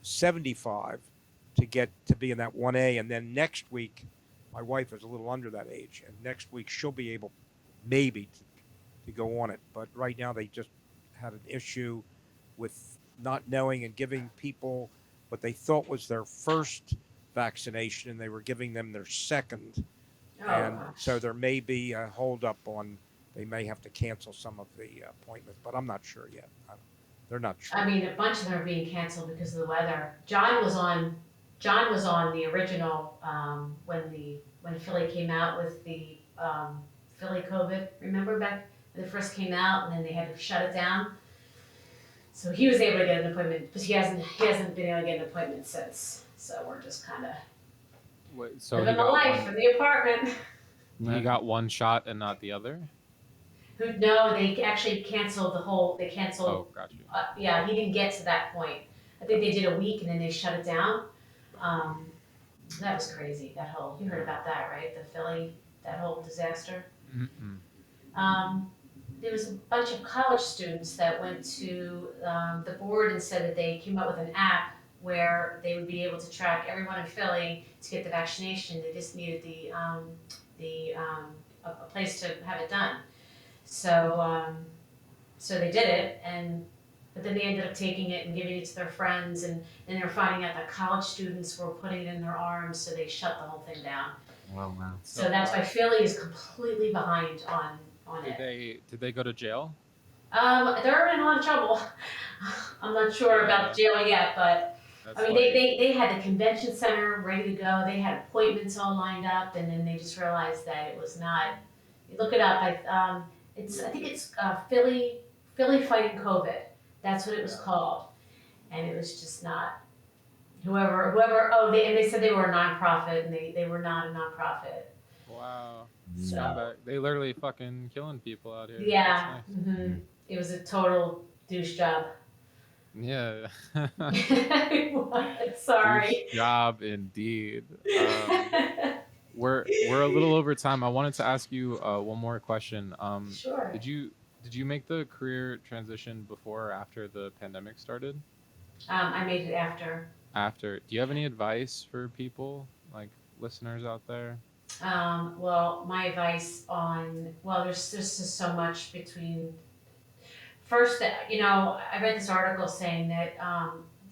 75 to be in that 1A, and then next week, my wife is a little under that age, and next week she'll be able maybe to go on it. But right now they just had an issue with not knowing and giving people what they thought was their first vaccination, and they were giving them their second. And so there may be a holdup on, they may have to cancel some of the appointments, but I'm not sure yet. They're not sure. I mean, a bunch of them are being canceled because of the weather. John was on the original when Philly came out with the Philly COVID. Remember back when it first came out, and then they had to shut it down. So he was able to get an appointment, but he hasn't been able to get an appointment since. So we're just kind of living the life in the apartment. He got one shot and not the other? No, they actually canceled the whole. They canceled. Oh, got you. Yeah, he didn't get to that point. I think they did a week and then they shut it down. That was crazy. You heard about that, right? The Philly, that whole disaster. There was a bunch of college students that went to the board and said that they came up with an app where they would be able to track everyone in Philly to get the vaccination. They just needed a place to have it done. So they did it, but then they ended up taking it and giving it to their friends, and then they're finding out that college students were putting it in their arms, so they shut the whole thing down. Wow. So that's why Philly is completely behind on it. Did they go to jail? They're in a lot of trouble. I'm not sure about jail yet, but That's I mean, they had the convention center ready to go. They had appointments all lined up, and then they just realized that it was not Look it up. I think it's Philly fighting COVID. That's what it was called, and it was just not. Whoever. Oh, they said they were a nonprofit, and they were not a nonprofit. Wow. So They literally fucking killing people out here. yeah, That's nice. It was a total douche job. Yeah. Sorry. Douche job indeed. We're a little over time. I wanted to ask you one more question. Sure. Did you make the career transition before or after the pandemic started? I made it after. After. Do you have any advice for people, like listeners out there? Well, my advice on there's just so much between. First, I read this article saying that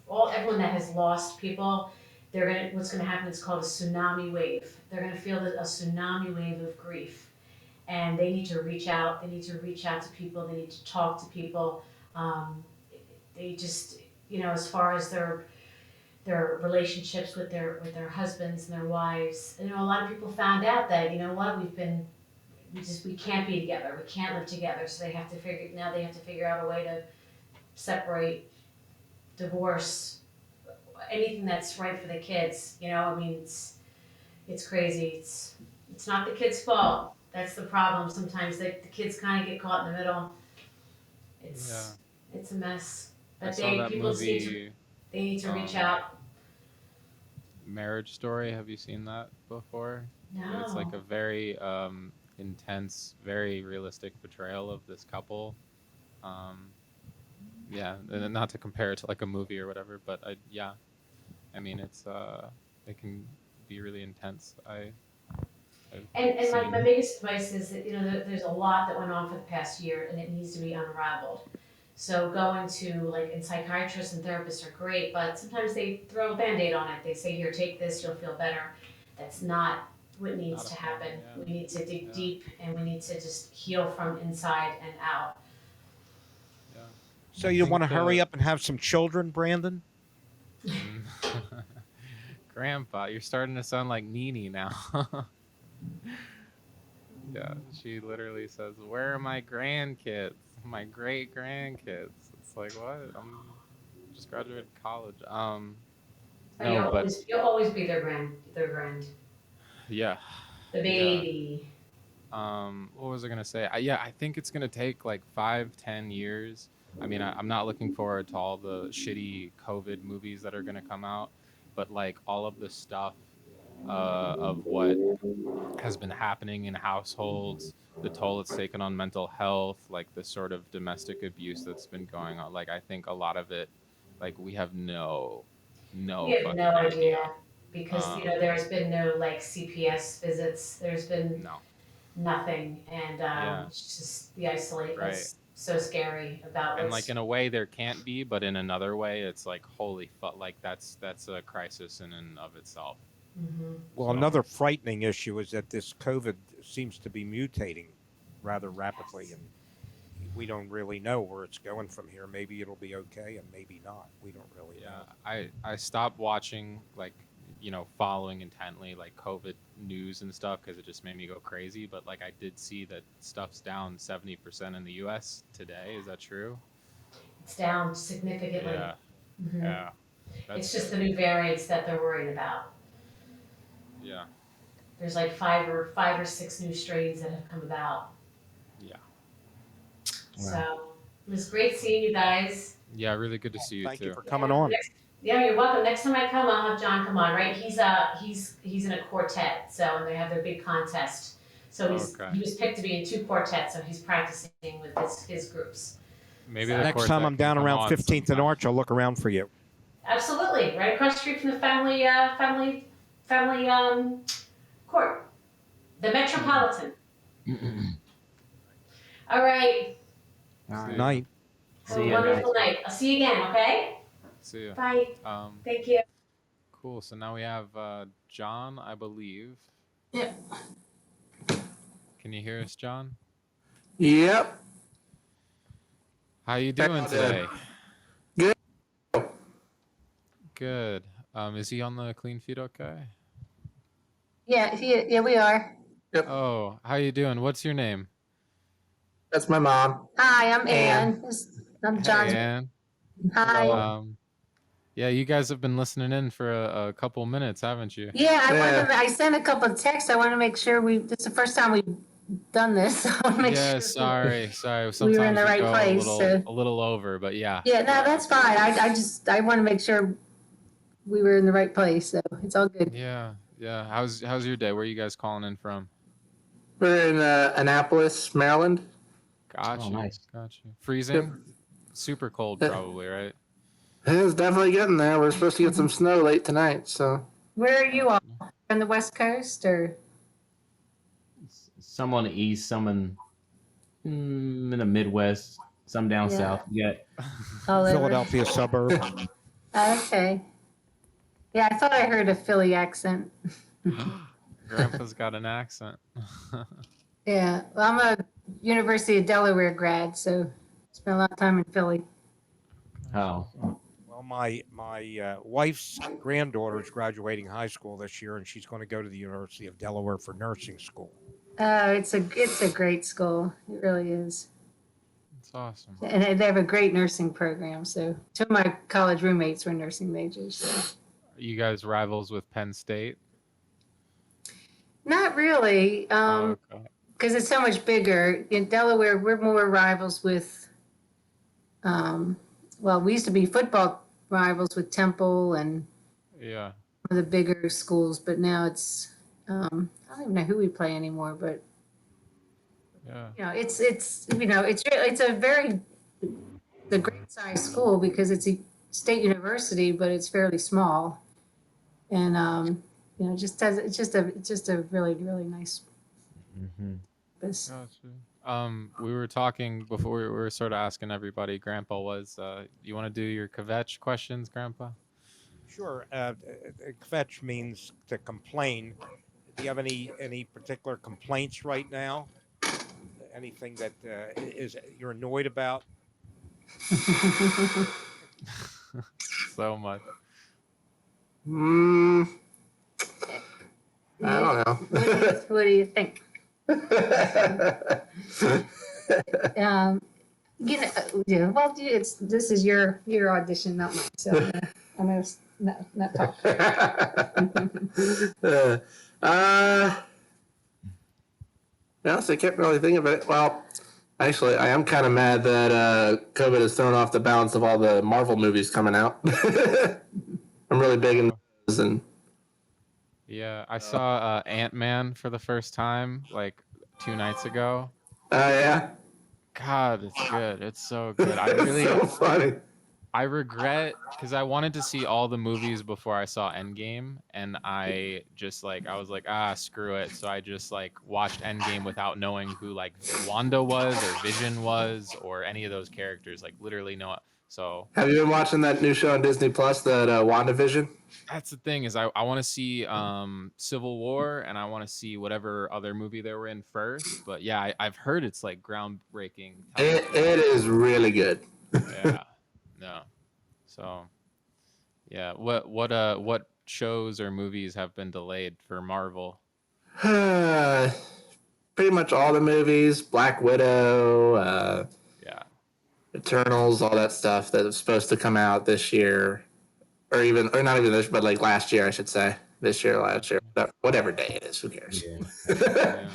everyone that has lost people, what's gonna happen is called a tsunami wave. They're gonna feel a tsunami wave of grief, and they need to reach out. They need to reach out to people. They need to talk to people. They just, as far as their relationships with their husbands and their wives. A lot of people found out that we can't be together. We can't live together. So they have to figure out a way to separate, divorce, anything that's right for the kids. It's crazy. It's not the kid's fault. That's the problem. Sometimes the kids kind of get caught in the middle. It's a mess. But they need to reach out. Marriage Story. Have you seen that before? No. It's like a very intense, very realistic portrayal of this couple. And not to compare it to like a movie or whatever, but I mean it's it can be really intense. And my biggest advice is that there's a lot that went on for the past year, and it needs to be unraveled. So going to and psychiatrists and therapists are great, but sometimes they throw a Band-Aid on it. They say, here, take this, you'll feel better. That's not what needs to happen. We need to dig deep, and we need to just heal from inside and out. Yeah. So you want to hurry up and have some children, Brandon? Grandpa, you're starting to sound like Nene now. Yeah, she literally says, where are my grandkids? My great grandkids. It's like, what? I'm just graduated college. You'll always be their grand. Yeah. The baby. Yeah. What was I gonna say? I think it's gonna take like 5-10 years. I mean, I'm not looking forward to all the shitty COVID movies that are gonna come out, but like all of the stuff of what has been happening in households, the toll it's taken on mental health, like the sort of domestic abuse that's been going on. Like I think a lot of it, like we have no fucking idea. Because there's been no CPS visits. There's been nothing, and it's just the isolation. Right. It's so scary about. And like in a way there can't be, but in another way it's like holy fuck, like that's a crisis in and of itself. Mm-hmm. Well, another frightening issue is that this COVID seems to be mutating rather rapidly, and we don't really know where it's going from here. Maybe it'll be okay, and maybe not. We don't really know. I stopped watching, following intently like COVID news and stuff because it just made me go crazy. But like I did see that stuff's down 70% in the U.S. today. Is that true? It's down significantly. Yeah. Mm-hmm. Yeah. It's just the new variants that they're worried about. Yeah. There's like five or six new strains that have come about. Yeah. So it was great seeing you guys. Yeah, really good to see you Thank too. you for coming on. You're welcome. Next time I come, I'll have John come on. Right? He's in a quartet, so and they have their big contest. So he was picked to be in 2 quartets, so he's practicing with his groups. Maybe So, Next time I'm down around 15th and Arch, I'll look around for you. Absolutely, right across the street from the family court, the Metropolitan. All right. Night. Have a wonderful night. I'll see you again. Okay. See ya. Bye. Thank you. Cool. So now we have John, I believe. Yeah. Can you hear us, John? Yep. How you doing today? Good. Good. Is he on the clean feed okay? Yeah, we are. Yep. Oh, how you doing? What's your name? That's my mom. Hi, I'm Ann. Ann. I'm Hey, John's. Ann. Hi. Yeah, you guys have been listening in for a couple minutes, haven't you? Yeah, Yeah. I sent a couple of texts. I want to make sure this is the first time we've done this. So I want to make Yeah, sure sorry. Sometimes we were in the we right go place. a little over, but yeah. Yeah, no, that's fine. I want to make sure we were in the right place. So it's all good. Yeah, yeah. How's your day? Where are you guys calling in from? We're in Annapolis, Maryland. Got Oh, you. nice. Got you. Freezing? Super cold, probably, right? It's definitely getting there. We're supposed to get some snow late tonight, so. Where are you all? On the West Coast or? Some on the east, some in the Midwest, some down Yeah. south. Yeah. All over? Philadelphia suburbs. Okay. Yeah, I thought I heard a Philly accent. Grandpa's got an accent. Yeah, well, I'm a University of Delaware grad, so spent a lot of time in Philly. Oh. Well, my wife's granddaughter is graduating high school this year, and she's going to go to the University of Delaware for nursing school. Oh, it's a great school. It really is. It's awesome. And they have a great nursing program. So two of my college roommates were nursing majors. So. You guys rivals with Penn State? Not really, Okay. because it's so much bigger. In Delaware, we're more rivals with, well, we used to be football rivals with Temple and Yeah. one of the bigger schools, but now it's, I don't even know who we play anymore, but Yeah. you know, it's a great sized school because it's a state university, but it's fairly small, and you know, it's just a really nice campus. Gotcha. We were talking before. We were sort of asking everybody. Grandpa was. You want to do your kvetch questions, Grandpa? Sure. Kvetch means to complain. Do you have any particular complaints right now? Anything that you're annoyed about? So much. I don't know. What do you think? You know, yeah. Well, this is your audition, not mine. So I'm gonna not talk. Honestly, I can't really think of it. Well, actually, I am kind of mad that COVID has thrown off the balance of all the Marvel movies coming out. I'm really big in those, and Yeah, I saw Ant-Man for the first time like 2 nights ago. yeah. God, it's good. It's so good. I really, so funny. I regret because I wanted to see all the movies before I saw Endgame, and I was like, screw it. So I just like watched Endgame without knowing who like Wanda was or Vision was or any of those characters. Like literally no. So Have you been watching that new show on Disney Plus, that WandaVision? that's the thing is I want to see Civil War, and I want to see whatever other movie they were in first. But yeah, I've heard it's like groundbreaking. It is really good. Yeah. No. So yeah, what shows or movies have been delayed for Marvel? Pretty much all the movies, Black Widow, Yeah. Eternals, all that stuff that was supposed to come out this year, or not even this, but like last year, I should say. This year, last year, whatever day it is, who cares? Yeah.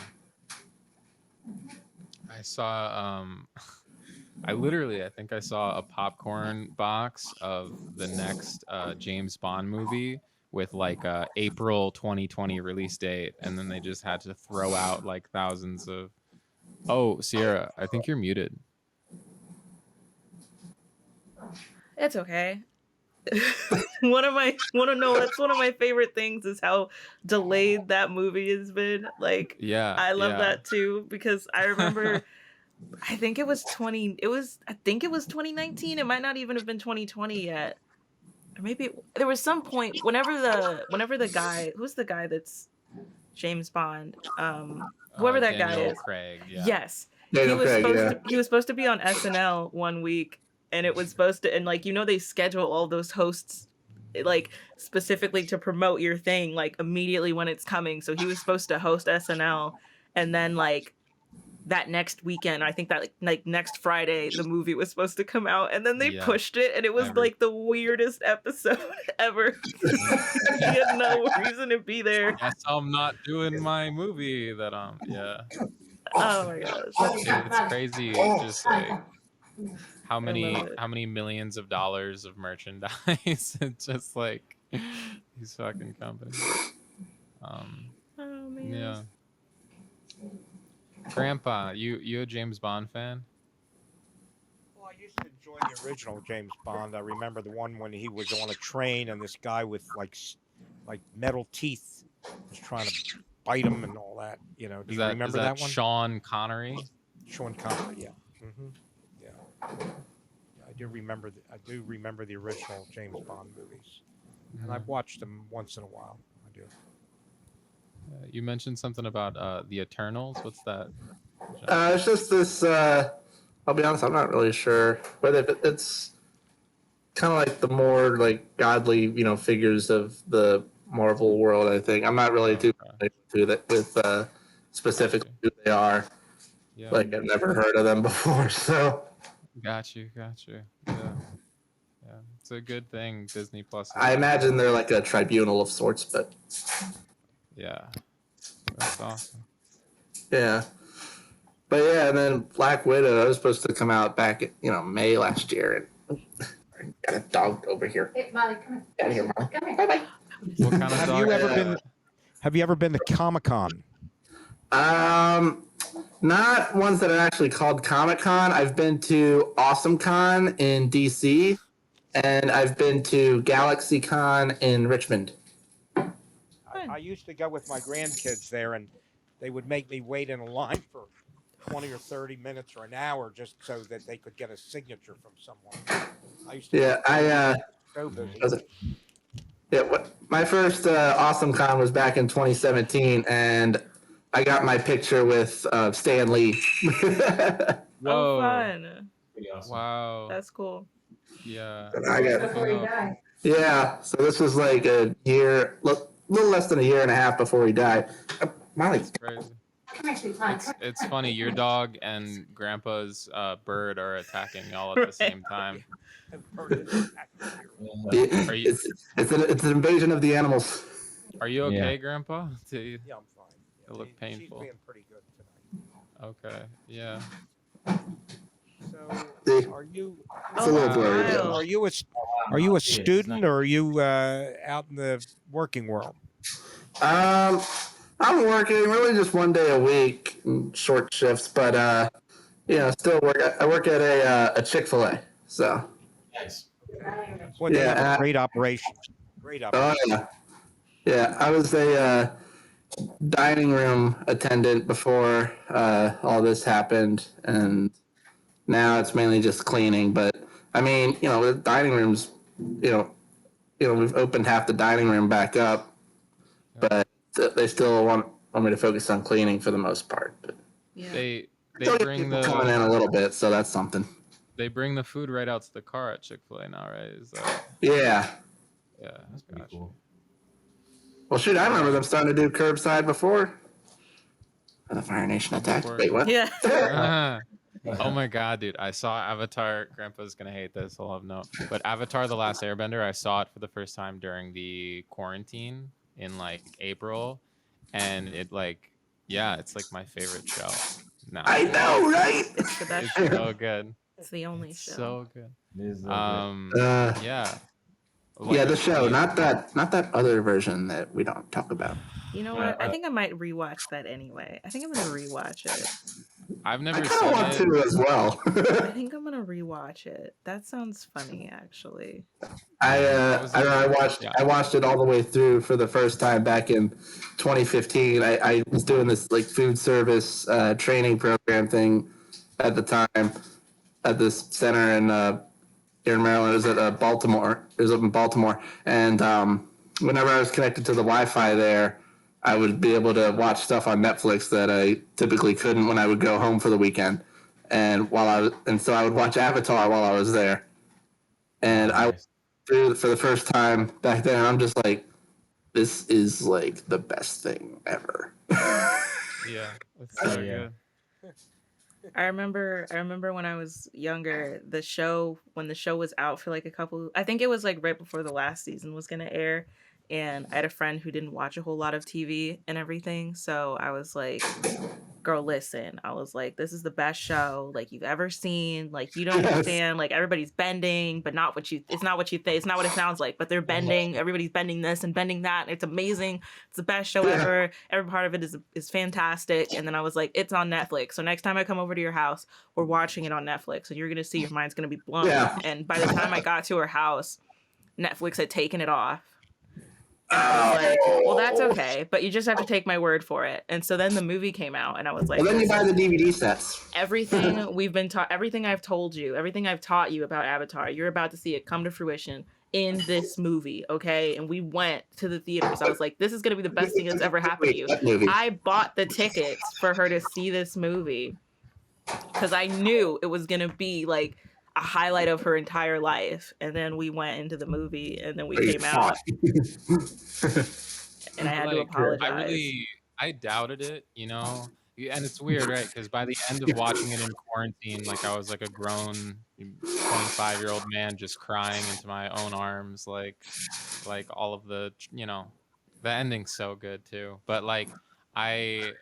I saw I think I saw a popcorn box of the next James Bond movie with like a April 2020 release date, and then they just had to throw out like thousands of. Oh, Sierra, I think you're muted. It's okay. One of my favorite things is how delayed that movie has been. Like, Yeah, I love yeah. that too, because I remember I think it was 2019. It might not even have been 2020 yet. Or maybe there was some point whenever the guy, who's the guy that's James Bond, whoever that guy Daniel is. Craig, yeah. Yes. Daniel Craig, He was supposed to be on SNL one week, and it was supposed to, and like, you know, they schedule all those hosts like specifically to promote your thing like immediately when it's coming. So he was supposed to host SNL, And then like that next weekend, I think that like next Friday, the movie was supposed to come out, and then they pushed it, and it was like the weirdest episode ever. He had no reason to be there. Guess I'm not doing my movie that Oh my gosh. It's crazy just like how many millions of dollars of merchandise it's just like these fucking companies. Oh man. Yeah. Grandpa, you a James Bond fan? Well, I used to enjoy the original James Bond. I remember the one when he was on a train and this guy with like metal teeth was trying to bite him and all that. You know, do you remember that one? Sean Connery. Sean Connery, yeah. Mm-hmm. Yeah. I do remember the original James Bond movies, and I've watched them once in a while. I do. You mentioned something about the Eternals. What's that? It's just this. I'll be honest, I'm not really sure whether it's kind of like the more like godly, figures of the Marvel world. I think I'm not really too familiar to that with specifically who they are. Yeah. Like I've never heard of them before, so. Got you. Yeah. It's a good thing Disney Plus. I imagine they're like a tribunal of sorts, but. Yeah, that's awesome. Yeah, but yeah, and then Black Widow was supposed to come out back in May last year, and got a dog over here. Hey, Molly, come here. Get out of here, Molly. Come here. Bye bye. What kind of dog? Have you ever been to Comic-Con? Not ones that are actually called Comic-Con. I've been to AwesomeCon in DC, and I've been to GalaxyCon in Richmond. I used to go with my grandkids there, and they would make me wait in a line for 20 or 30 minutes or an hour just so that they could get a signature from someone. I used to so busy. My first AwesomeCon was back in 2017, and I got my picture with Stan Lee. Whoa! Oh, fun! Awesome. Wow, that's cool. Yeah. Before you die. Yeah, so this was like a year, little less than a year and a half before he died. That's crazy. It's funny. Your dog and Grandpa's bird are attacking y'all at the same time. It's an invasion of the animals. Are you okay, Grandpa? Yeah, I'm fine. It looked painful. She's being pretty good tonight. Okay. Yeah. So, are you? It's a little blurry. Are you a student or are you out in the working world? I'm working really just one day a week, short shifts, but still work. I work at a Chick-fil-A, so. Nice. Well, yeah, great operation. Great operation. Oh yeah. I was a dining room attendant before all this happened, and now it's mainly just cleaning. But I mean, the dining rooms, we've opened half the dining room back up, but they still want me to focus on cleaning for the most part. But yeah. They bring the coming in a little bit, so that's something. They bring the food right out to the car at Chick-fil-A now, right? Is that... Yeah. Yeah, that's pretty cool. Well, shoot, I remember them starting to do curbside before the Fire Nation attack. Wait, what? Yeah. Oh my god, dude! I saw Avatar. Grandpa's gonna hate this. I'll have no. But Avatar: The Last Airbender, I saw it for the first time during the quarantine in like April, and it's like my favorite show. Now. I know, right? It's the best It's show. so good. It's the only show. So good. It is Yeah. Yeah, the show, not that other version that we don't talk about. You know what? I think I might rewatch that anyway. I think I'm gonna rewatch it. I've never I seen kind of want to as well. I think I'm gonna rewatch it. That sounds funny, actually. I watched it all the way through for the first time back in 2015. I was doing this like food service training program thing at the time at this center in here in Maryland. It was at Baltimore. It was up in Baltimore, and whenever I was connected to the Wi-Fi there, I would be able to watch stuff on Netflix that I typically couldn't when I would go home for the weekend. And so I would watch Avatar while I was there. And I through for the first time back then, I'm just like, this is like the best thing ever. Yeah, that's Oh, so yeah. good. I remember when I was younger, when the show was out for like I think it was like right before the last season was gonna air, and I had a friend who didn't watch a whole lot of TV and everything, so I was like, girl, listen, I was like, this is the best show like you've ever seen. Like, you don't Yes. understand. Like, everybody's bending, but it's not what you think. It's not what it sounds like, but they're bending. Everybody's bending this and bending that. It's amazing. It's the best show ever. Every part of it is fantastic. And then I was like, it's on Netflix. So next time I come over to your house, we're watching it on Netflix, and you're going to see your mind's going to be blown. Yeah. And by the time I got to her house, Netflix had taken it off. And I was like, well, that's okay, but you just have to take my word for it. And so then the movie came out, and I was like, Well, then you buy listen, the DVD sets. everything we've been taught, everything I've told you, everything I've taught you about Avatar, you're about to see it come to fruition in this movie, okay? And we went to the theaters. I was like, this is going to be the best thing that's ever happened to you. That movie. I bought the tickets for her to see this movie because I knew it was going to be like a highlight of her entire life. And then we went into the movie, and then we came out, and I had to Like, apologize. I doubted it, you know. And it's weird, right? Because by the end of watching it in quarantine, like I was like a grown 25-year-old man just crying into my own arms, like all of the, you know, the ending's so good too. But like I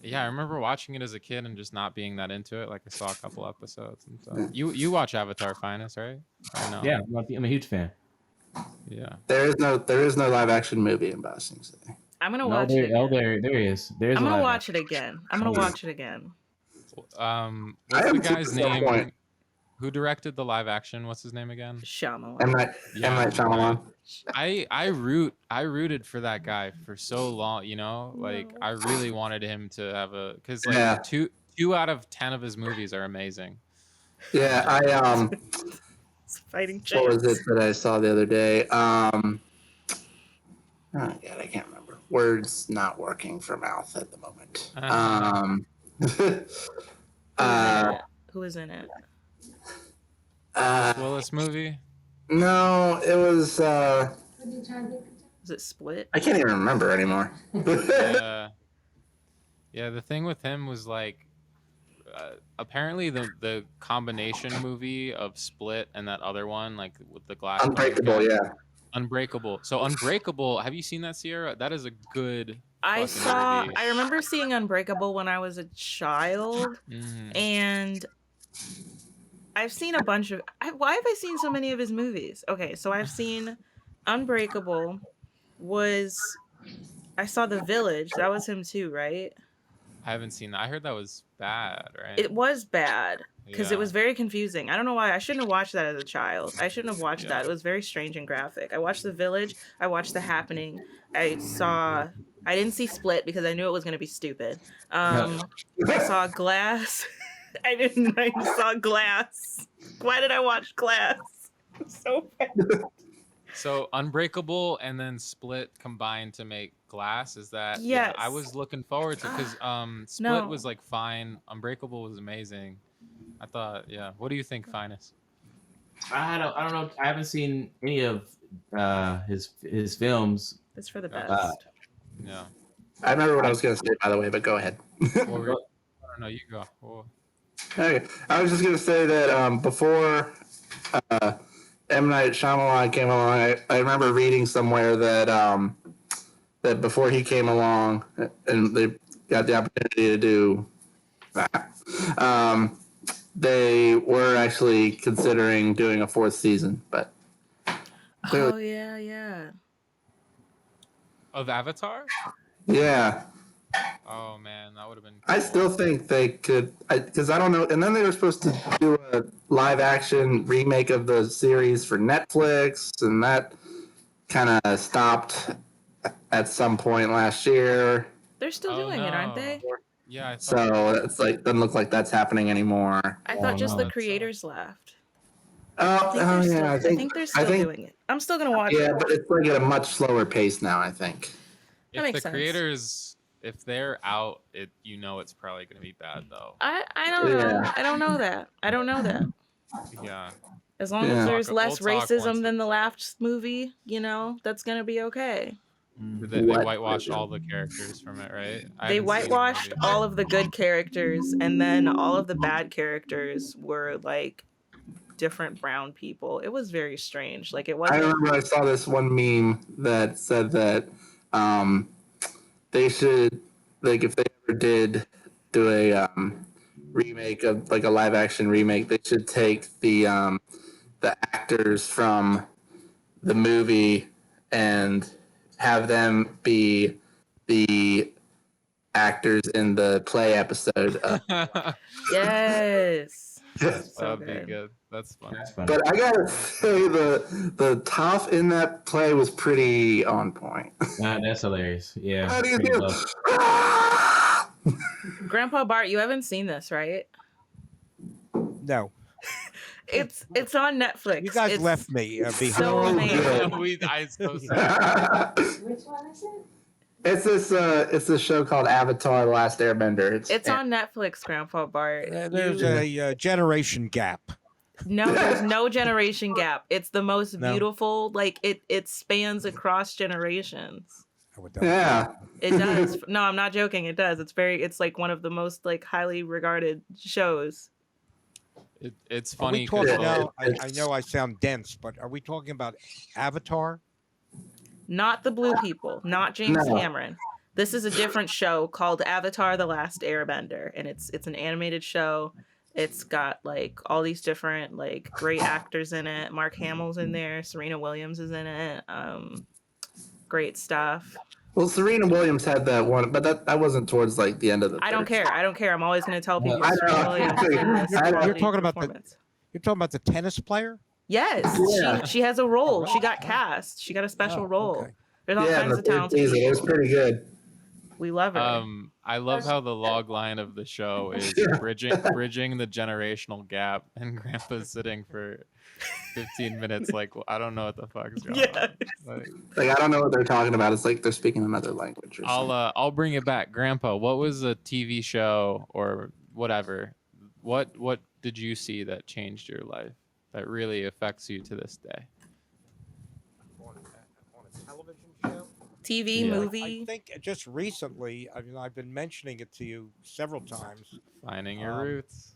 remember watching it as a kid and just not being that into it. Like I saw a couple episodes and stuff. You watch Avatar, Phines, right? Or no? Yeah, I'm a huge fan. Yeah. There is no live action movie in Bossing City. I'm gonna No, watch it again. there is. There's I'm a gonna live watch it again. I'm gonna watch it again. What's I the haven't seen guy's it at some name? point. Who directed the live action? What's his name again? Shyamalan. M. Night Shyamalan. I rooted for that guy for so long, you know? Like I really wanted him to have cuz like Yeah. 2 out of 10 of his movies are amazing. Yeah, It's fighting what was chance. it that I saw the other day? Oh God, I can't remember. Words not working for mouth at the moment. Who is in it? Willis movie? No, it was. Is it Split? I can't even remember anymore. Yeah, the thing with him was like apparently the combination movie of Split and that other one, like with the glass Unbreakable, yeah. Unbreakable. So Unbreakable, have you seen that, Sierra? That is a good I fucking movie. remember seeing Unbreakable when I was a child, and I've seen a bunch of. Why have I seen so many of his movies? Okay, so I've seen Unbreakable. I saw The Village. That was him too, right? I haven't seen that. I heard that was bad, right? It was bad because Yeah. it was very confusing. I don't know why. I shouldn't have watched that as a child. I shouldn't have watched that. It was very strange and graphic. I watched The Village. I watched The Happening. I didn't see Split because I knew it was going to be stupid. I saw Glass. I saw Glass. Why did I watch Glass? So bad. So Unbreakable and then Split combined to make Glass. Is that? Yes. Yeah, I was looking forward to because Split was like fine. Unbreakable was amazing. I thought, yeah. What do you think, Phines? I don't know. I haven't seen any of his films. It's for the best. Yeah. I remember what I was going to say, by the way, but go ahead. I don't know. You go. Well, Okay. I was just going to say that before M. Night Shyamalan came along, I remember reading somewhere that that before he came along and they got the opportunity to do that, they were actually considering doing a fourth season, but Oh yeah. of Avatar? yeah. Oh man, that would have been. I cool. still think they could, because I don't know. And then they were supposed to do a live action remake of the series for Netflix, and that kind of stopped at some point last year. They're still doing it, aren't they? Yeah. So it's like doesn't look like that's happening anymore. I thought just the creators left. I think they're still doing it. I'm still gonna watch it. Yeah, but it's like at a much slower pace now, I think. That If makes the sense. creators, if they're out, it's probably gonna be bad though. I don't know. I don't know that. Yeah. As long as there's We'll less talk once racism than the last movie, that's gonna be okay. They whitewashed all the characters from it, right? They whitewashed all of the good characters, and then all of the bad characters were like different brown people. It was very strange. Like it wasn't. I remember I saw this one meme that said that they should, like, if they ever did do a remake of like a live action remake, they should take the actors from the movie and have them be the actors in the play episode. Yes. So that'd be good. That's funny. But I gotta say, the Toph in that play was pretty on point. That's hilarious. Yeah. How do you pretty do? low. Grandpa Bart, you haven't seen this, right? No. It's on Netflix. You guys it's left me behind. so amazing. Which one is it? It's this show called Avatar: The Last Airbender. It's on Netflix, Grandpa Bart. There's a generation gap. No, there's no generation gap. It's the most beautiful. Like it spans across generations. Yeah, it does. No, I'm not joking. It does. It's like one of the most like highly regarded shows. It's funny. Now, I know I sound dense, but are we talking about Avatar? Not the blue people, not James Cameron. This is a different show called Avatar: The Last Airbender, and it's an animated show. It's got like all these different like great actors in it. Mark Hamill's in there. Serena Williams is in it. Great stuff. Well, Serena Williams had that one, but that wasn't towards like the end of the. I don't care. I'm always going to tell people. Serena Williams in this You're talking about the tennis player. Yes, yeah. she has a role. She got cast. She got a special role. Okay. There's all kinds of talented people. It was pretty good. We love her. I love how the log line of the show is bridging the generational gap, and Grandpa's sitting for 15 minutes like, well, I don't know what the fuck is going on. Like I don't know what they're talking about. It's like they're speaking another language. Or something. I'll bring it back, Grandpa. What was a TV show or whatever? What did you see that changed your life that really affects you to this day? On a television show? TV, movie. I think just recently, I mean, I've been mentioning it to you several times. Finding Your Roots.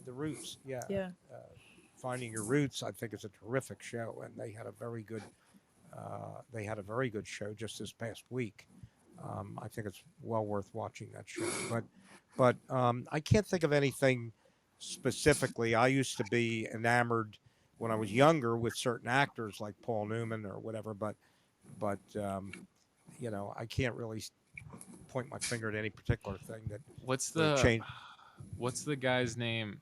The Roots, yeah. Yeah. Finding Your Roots, I think, is a terrific show, and they had a very good show just this past week. I think it's well worth watching that show. But I can't think of anything specifically. I used to be enamored when I was younger with certain actors like Paul Newman or whatever, but you know, I can't really point my finger at any particular thing that What's the guy's name?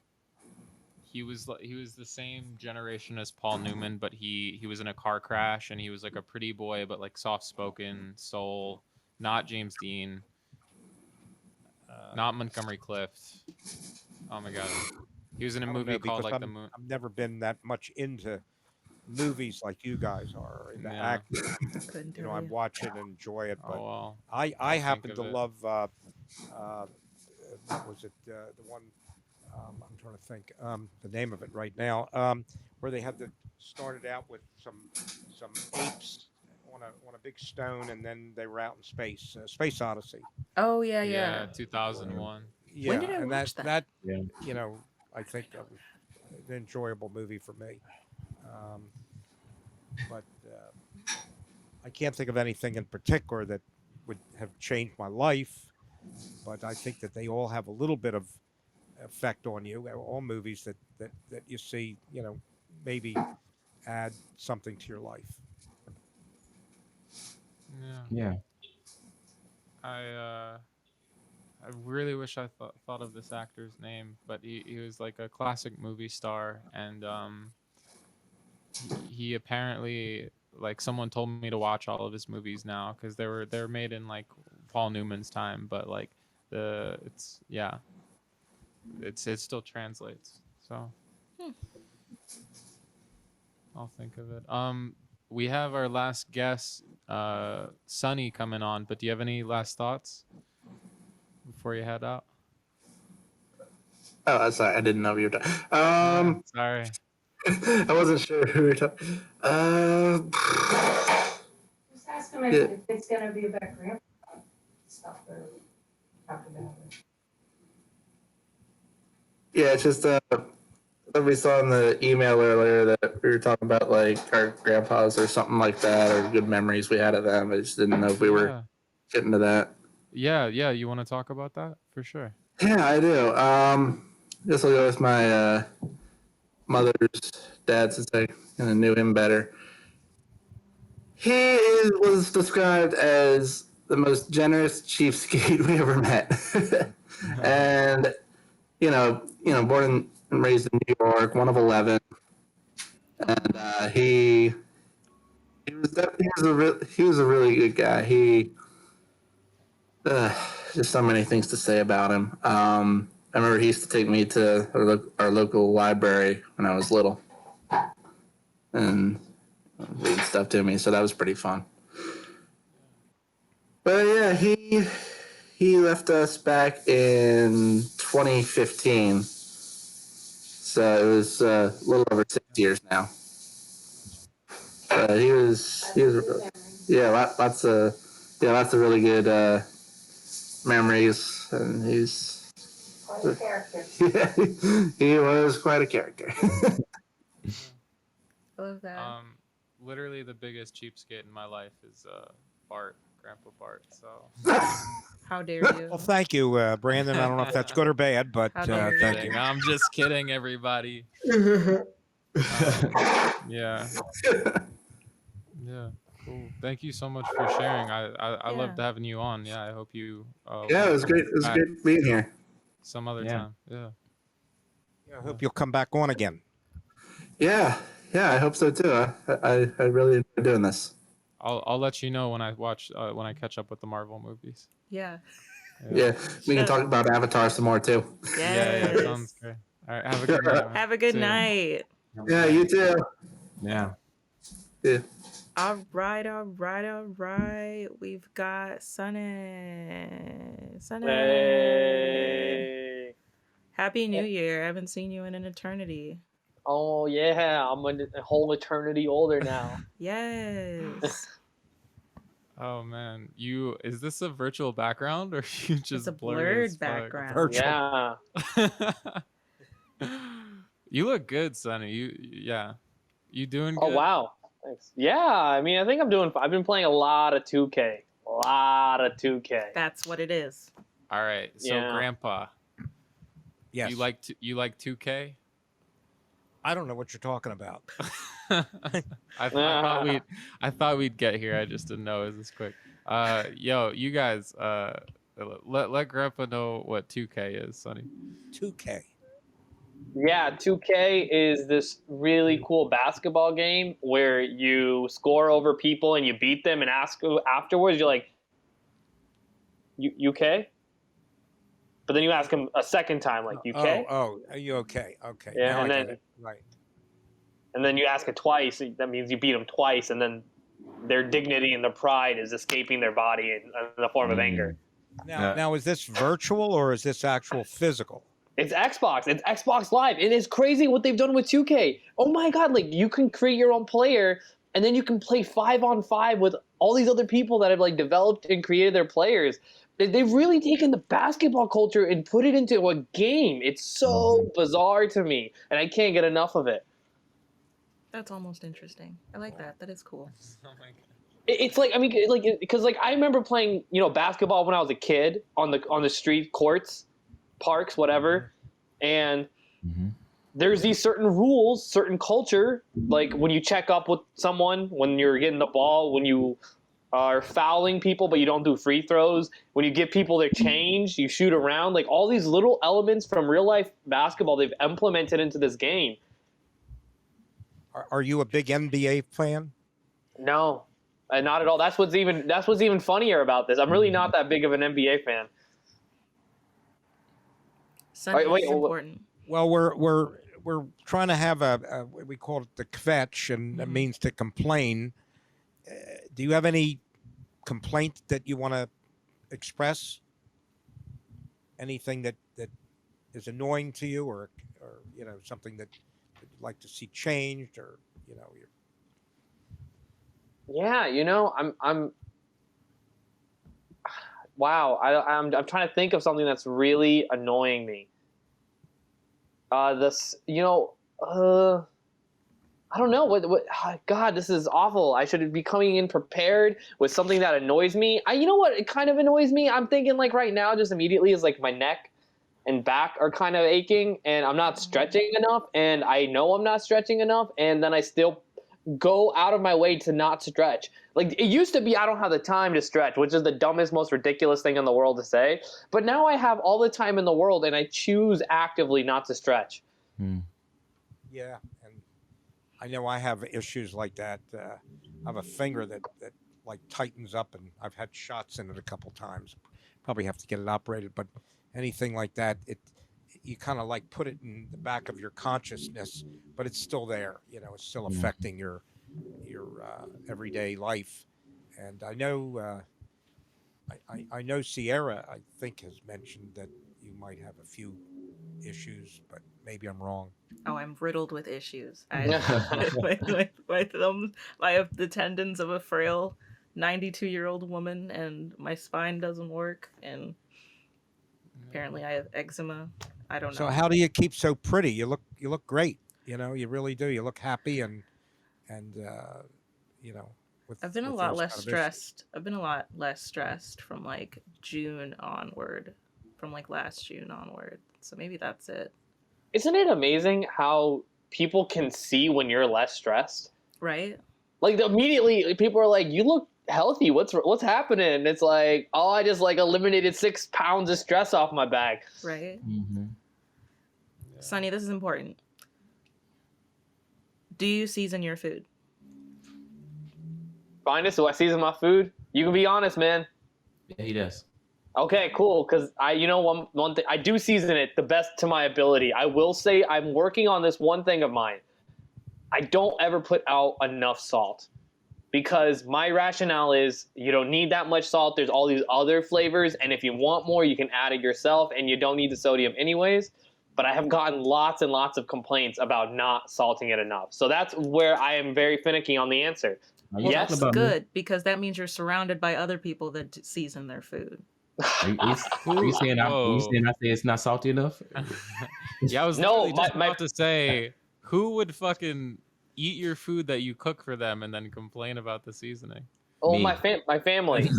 He was the same generation as Paul Newman, but he was in a car crash and he was like a pretty boy but like soft spoken soul. Not James Dean. Not Montgomery Clift. Oh my god. He was in a movie called like The Moon. I've never been that much into movies like you guys are in the act. You know, I watch it and enjoy it, but I happen to love what was it, the one I'm trying to think the name of it right now, where they had started out with some apes on a big stone, and then they were out in space. Space Odyssey. Oh yeah. 2001. Yeah, When did I and watch that you know, I think that was an enjoyable movie for me. But I can't think of anything in particular that would have changed my life. But I think that they all have a little bit of effect on you. All movies that you see, you know, maybe add something to your life. Yeah. I really wish I thought of this actor's name, but he was like a classic movie star, and he apparently, like, someone told me to watch all of his movies now because they're made in like Paul Newman's time, but like it still translates. So I'll think of it. We have our last guest, Sunny, coming on, but do you have any last thoughts before you head out? Oh, sorry, I didn't know you were talking. Sorry. I wasn't sure who we were talking. Just ask him It's gonna be about grandpa stuff that we talked about. Yeah, it's just we saw in the email earlier that we were talking about like our grandpas or something like that, or good memories we had of them. I just didn't know if we were getting to that. Yeah. You want to talk about that for sure? Yeah, I do. Guess I'll go with my mother's dad since I kind of knew him better. Was described as the most generous cheapskate we ever met, and born and raised in New York, one of 11, and he was a really good guy. Just so many things to say about him. I remember he used to take me to our local library when I was little, and read stuff to me. So that was pretty fun. But yeah, he left us back in 2015. So it was a little over 6 years now. He was lots of really good memories, and he's Quite a character. yeah, he was quite a character. I love that. Literally the biggest cheapskate in my life is Grandpa Bart. So How dare you? Well, thank you, Brandon. I don't know if that's good or bad, but How dare thank you. you. I'm just kidding, everybody. Yeah. Yeah. Cool. Thank you so much for sharing. I loved having you on. Yeah. I hope you. Yeah, it was great. It was great being here. Some other time. Yeah. I hope you'll come back on again. Yeah, I hope so too. I really enjoy doing this. I'll let you know when I catch up with the Marvel movies. Yeah. Yeah, we can talk about Avatar some more too. Yeah, sounds great. All right, have a good night. Man. Have a good night. Yeah, you too. Yeah. Yeah. All right. We've got Sunny. Hey. Happy New Year. I haven't seen you in an eternity. Oh, yeah. I'm a whole eternity older now. Yes. Oh man, is this a virtual background or you just It's a blurry as blurred fuck? background. Yeah. You look good, Sonny. You doing good? Oh, wow. Thanks. Yeah, I mean, I think I've been playing a lot of 2K. That's what it is. All right. So Grandpa. Yes. You like 2K? I don't know what you're talking about. I thought we'd get here. I just didn't know it was this quick. Yo, you guys, let Grandpa know what 2K is, Sonny. 2K. Yeah, 2K is this really cool basketball game where you score over people and you beat them and ask afterwards, you're like, you okay? But then you ask them a second time, like, you okay? Oh, are you okay? Okay. Yeah, now and I then get it. Right. And then you ask it twice. That means you beat them twice, and then their dignity and their pride is escaping their body in the form of anger. Now, is this virtual or is this actual physical? It's Xbox. It's Xbox Live. It is crazy what they've done with 2K. Oh my God! Like you can create your own player, and then you can play 5-on-5 with all these other people that have like developed and created their players. They've really taken the basketball culture and put it into a game. It's so bizarre to me, and I can't get enough of it. That's almost interesting. I like that. That is cool. Oh my God. It's like, I mean, like, because like I remember playing, basketball when I was a kid on the street courts, parks, whatever, and there's these certain rules, certain culture, like when you check up with someone, when you're getting the ball, when you are fouling people but you don't do free throws, when you give people their change, you shoot around, like all these little elements from real life basketball they've implemented into this game. Are you a big NBA fan? No, not at all. That's what's even funnier about this. I'm really not that big of an NBA fan. Sunday is important. Well, we're trying to have a we call it the kvetch, and that means to complain. Do you have any complaint that you want to express? Anything that is annoying to you, or something that you'd like to see changed, or Yeah, wow. I'm trying to think of something that's really annoying me. This, I don't know what. God, this is awful. I should be coming in prepared with something that annoys me. You know what? It kind of annoys me. I'm thinking like right now, just immediately, is like my neck and back are kind of aching, and I'm not stretching enough, and I know I'm not stretching enough, and then I still go out of my way to not stretch. Like it used to be, I don't have the time to stretch, which is the dumbest, most ridiculous thing in the world to say. But now I have all the time in the world, and I choose actively not to stretch. Yeah, and I know I have issues like that. I have a finger that like tightens up, and I've had shots in it a couple times. Probably have to get it operated, but anything like that, you kind of like put it in the back of your consciousness, but it's still there. It's still affecting your everyday life. And I know I know Sierra, I think, has mentioned that you might have a few issues, but maybe I'm wrong. Oh, I'm riddled with issues. My thumbs, I have the tendons of a frail 92-year-old woman, and my spine doesn't work, and apparently I have eczema. I don't know. So how do you keep so pretty? You look great. You really do. You look happy, and I've been a lot less stressed. I've been a lot less stressed from like June onward, from like last June onward. So maybe that's it. Isn't it amazing how people can see when you're less stressed? Right. Like immediately people are like, "You look healthy. What's happening?" And it's like, "Oh, I just like eliminated 6 pounds of stress off my back." Right. Mm-hmm. Yeah. Sonny, this is important. Do you season your food? Phines, do I season my food? You can be honest, man. Yeah, he does. Okay, cool. Because one thing, I do season it the best to my ability. I will say I'm working on this one thing of mine. I don't ever put out enough salt, because my rationale is you don't need that much salt. There's all these other flavors, and if you want more, you can add it yourself, and you don't need the sodium anyways. But I have gotten lots and lots of complaints about not salting it enough. So that's where I am very finicky on the answer. Well, yes, that's good, because that means you're surrounded by other people that season their food. Are you saying I say it's not salty enough? Yeah, I was about to say, who would fucking eat your food that you cook for them and then complain about the seasoning? Oh, my family.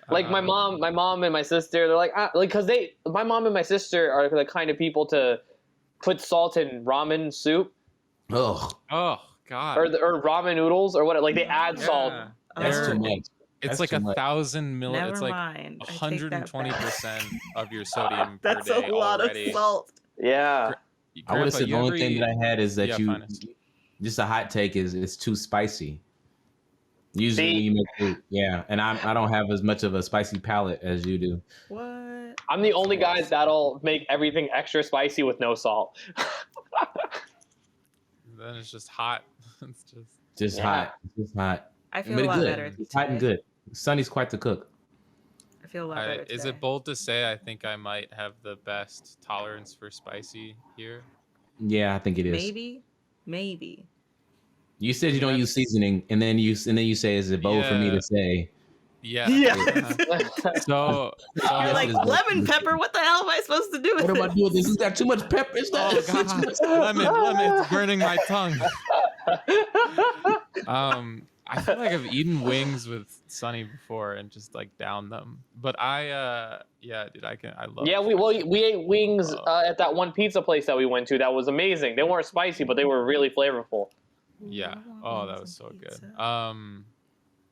Like my mom and my sister, they're like because my mom and my sister are the kind of people to put salt in ramen soup. Oh God. Or ramen noodles or what? Like they add salt. That's too much. It's like 1,000 million. It's like 120% of your sodium per day. That's a lot already. of salt. Yeah. I would have said the only thing that I had is that just a hot take is it's too spicy. Usually when you make food, and I don't have as much of a spicy palate as you do. What? I'm the only guy that'll make everything extra spicy with no salt. Then it's just hot. It's just hot. It's just hot. I feel a lot better. It's hot and good. Sonny's quite the cook. I feel a lot better. Is it bold to say I think I might have the best tolerance for spicy here? Yeah, I think it is. Maybe. You said you don't use seasoning, and then you say, "Is it bold for me to say?" Yeah. So you're like lemon pepper. What the hell am I supposed to do with What am I doing? This has got too much pepper. It's not. Lemon, it's burning my tongue. I feel like I've eaten wings with Sonny before and just like downed them. But I love. Yeah, we ate wings at that one pizza place that we went to. That was amazing. They weren't spicy, but they were really flavorful. Yeah. Oh, that was so good.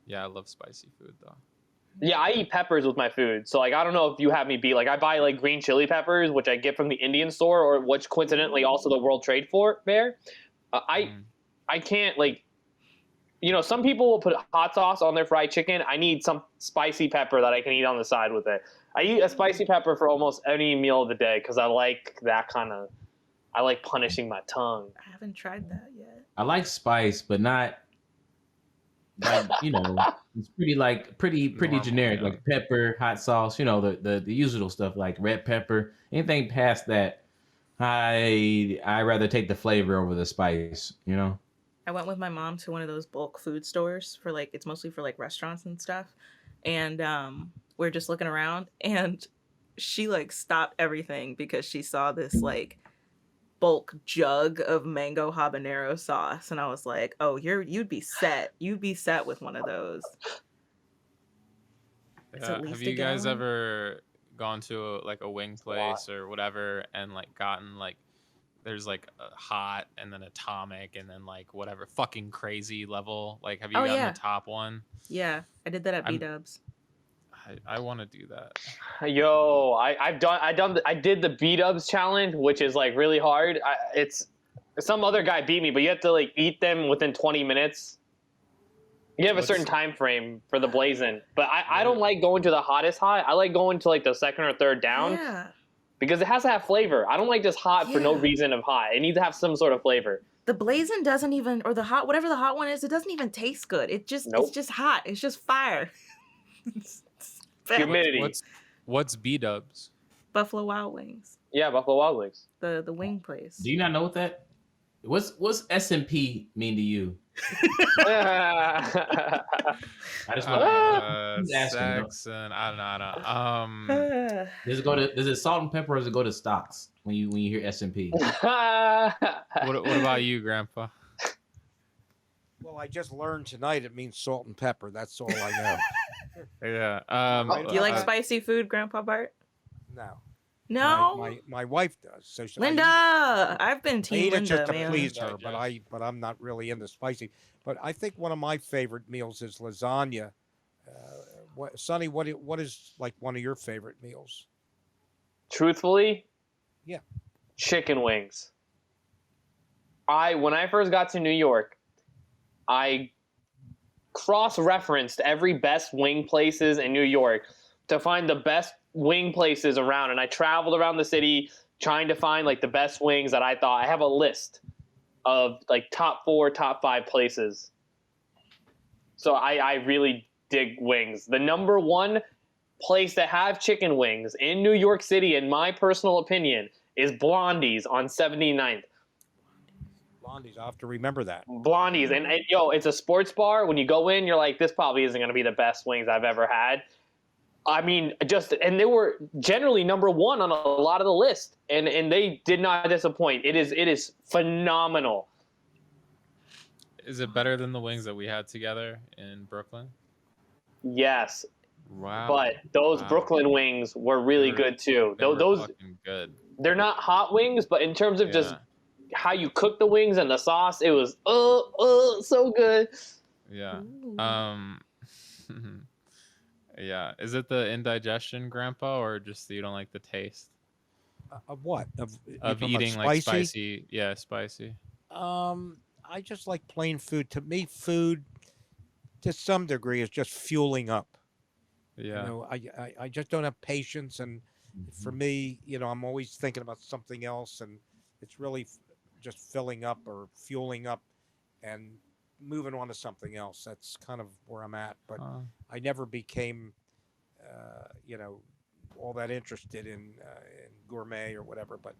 Yeah, I love spicy food though. Yeah, I eat peppers with my food. So like, I don't know if you have me beat. Like, I buy like green chili peppers, which I get from the Indian store, or which coincidentally also the World Trade Fair. I can't like. Some people will put hot sauce on their fried chicken. I need some spicy pepper that I can eat on the side with it. I eat a spicy pepper for almost any meal of the day because I like that I like punishing my tongue. I haven't tried that yet. I like spice, but not like it's pretty generic, like pepper, hot sauce. The usual stuff like red pepper. Anything past that, I rather take the flavor over the spice. I went with my mom to one of those bulk food stores for it's mostly for restaurants and stuff. and we're just looking around, and she like stopped everything because she saw this like bulk jug of mango habanero sauce, and I was like, "Oh, you'd be set. You'd be set with one of those." It's at least Have you guys gallon. ever gone to like a wing place or whatever and like gotten like there's like a hot and then atomic and then like whatever fucking crazy level? Like, have you Oh, gotten yeah. the top one? Yeah, I did that at I'm- B-dubs. I want to do that. Yo, I did the B-dubs challenge, which is like really hard. It's some other guy beat me, but you have to like eat them within 20 minutes. You have a certain time frame for the blazing, but I don't like going to the hottest hot. I like going to like the second or third down Yeah. because it has to have flavor. I don't like just hot for no Yeah. reason of hot. It needs to have some sort of flavor. The blazing doesn't even, or the hot, whatever the hot one is, it doesn't even taste good. It just, Nope. it's just hot. It's just fire. It's bad. Humidity. What's B-dubs? Buffalo Wild Wings, Yeah, Buffalo Wild Wings. the wing place. Do you not know what that? What's SMP mean to you? I just want to Sex and I don't know. Does it salt and pepper or does it go to stocks when you hear SMP? What about you, Grandpa? Well, I just learned tonight it means salt and pepper. That's all I know. Yeah. Do you like spicy food, Grandpa Bart? No. No. My wife does. So Linda, I've been I team eat it Linda, just to man. please her, but I'm not really into spicy. But I think one of my favorite meals is lasagna. Sonny, what is like one of your favorite meals? Truthfully, yeah, chicken wings. When I first got to New York, I cross-referenced every best wing places in New York to find the best wing places around, and I traveled around the city trying to find like the best wings that I thought. I have a list of like top 4, top 5 places. So I really dig wings. The number one place to have chicken wings in New York City, in my personal opinion, is Blondie's on 79th. Blondie's, I have to remember that. Blondie's, and yo, it's a sports bar. When you go in, you're like, this probably isn't going to be the best wings I've ever had. I mean, and they were generally number one on a lot of the list, and they did not disappoint. It is phenomenal. Is it better than the wings that we had together in Brooklyn? Yes. Wow. But those Brooklyn wings were really good too. Those fucking good. They're not hot wings, but in terms of just how you cook the wings and the sauce, it was so good. Yeah. Yeah. Is it the indigestion, Grandpa, or just that you don't like the taste? Of what? Of eating like spicy? Yeah, spicy. I just like plain food. To me, food, to some degree, is just fueling up. Yeah. You know, I just don't have patience, and for me, you know, I'm always thinking about something else, and it's really just filling up or fueling up, and moving on to something else. That's kind of where I'm at. But I never became, you know, all that interested in gourmet or whatever. But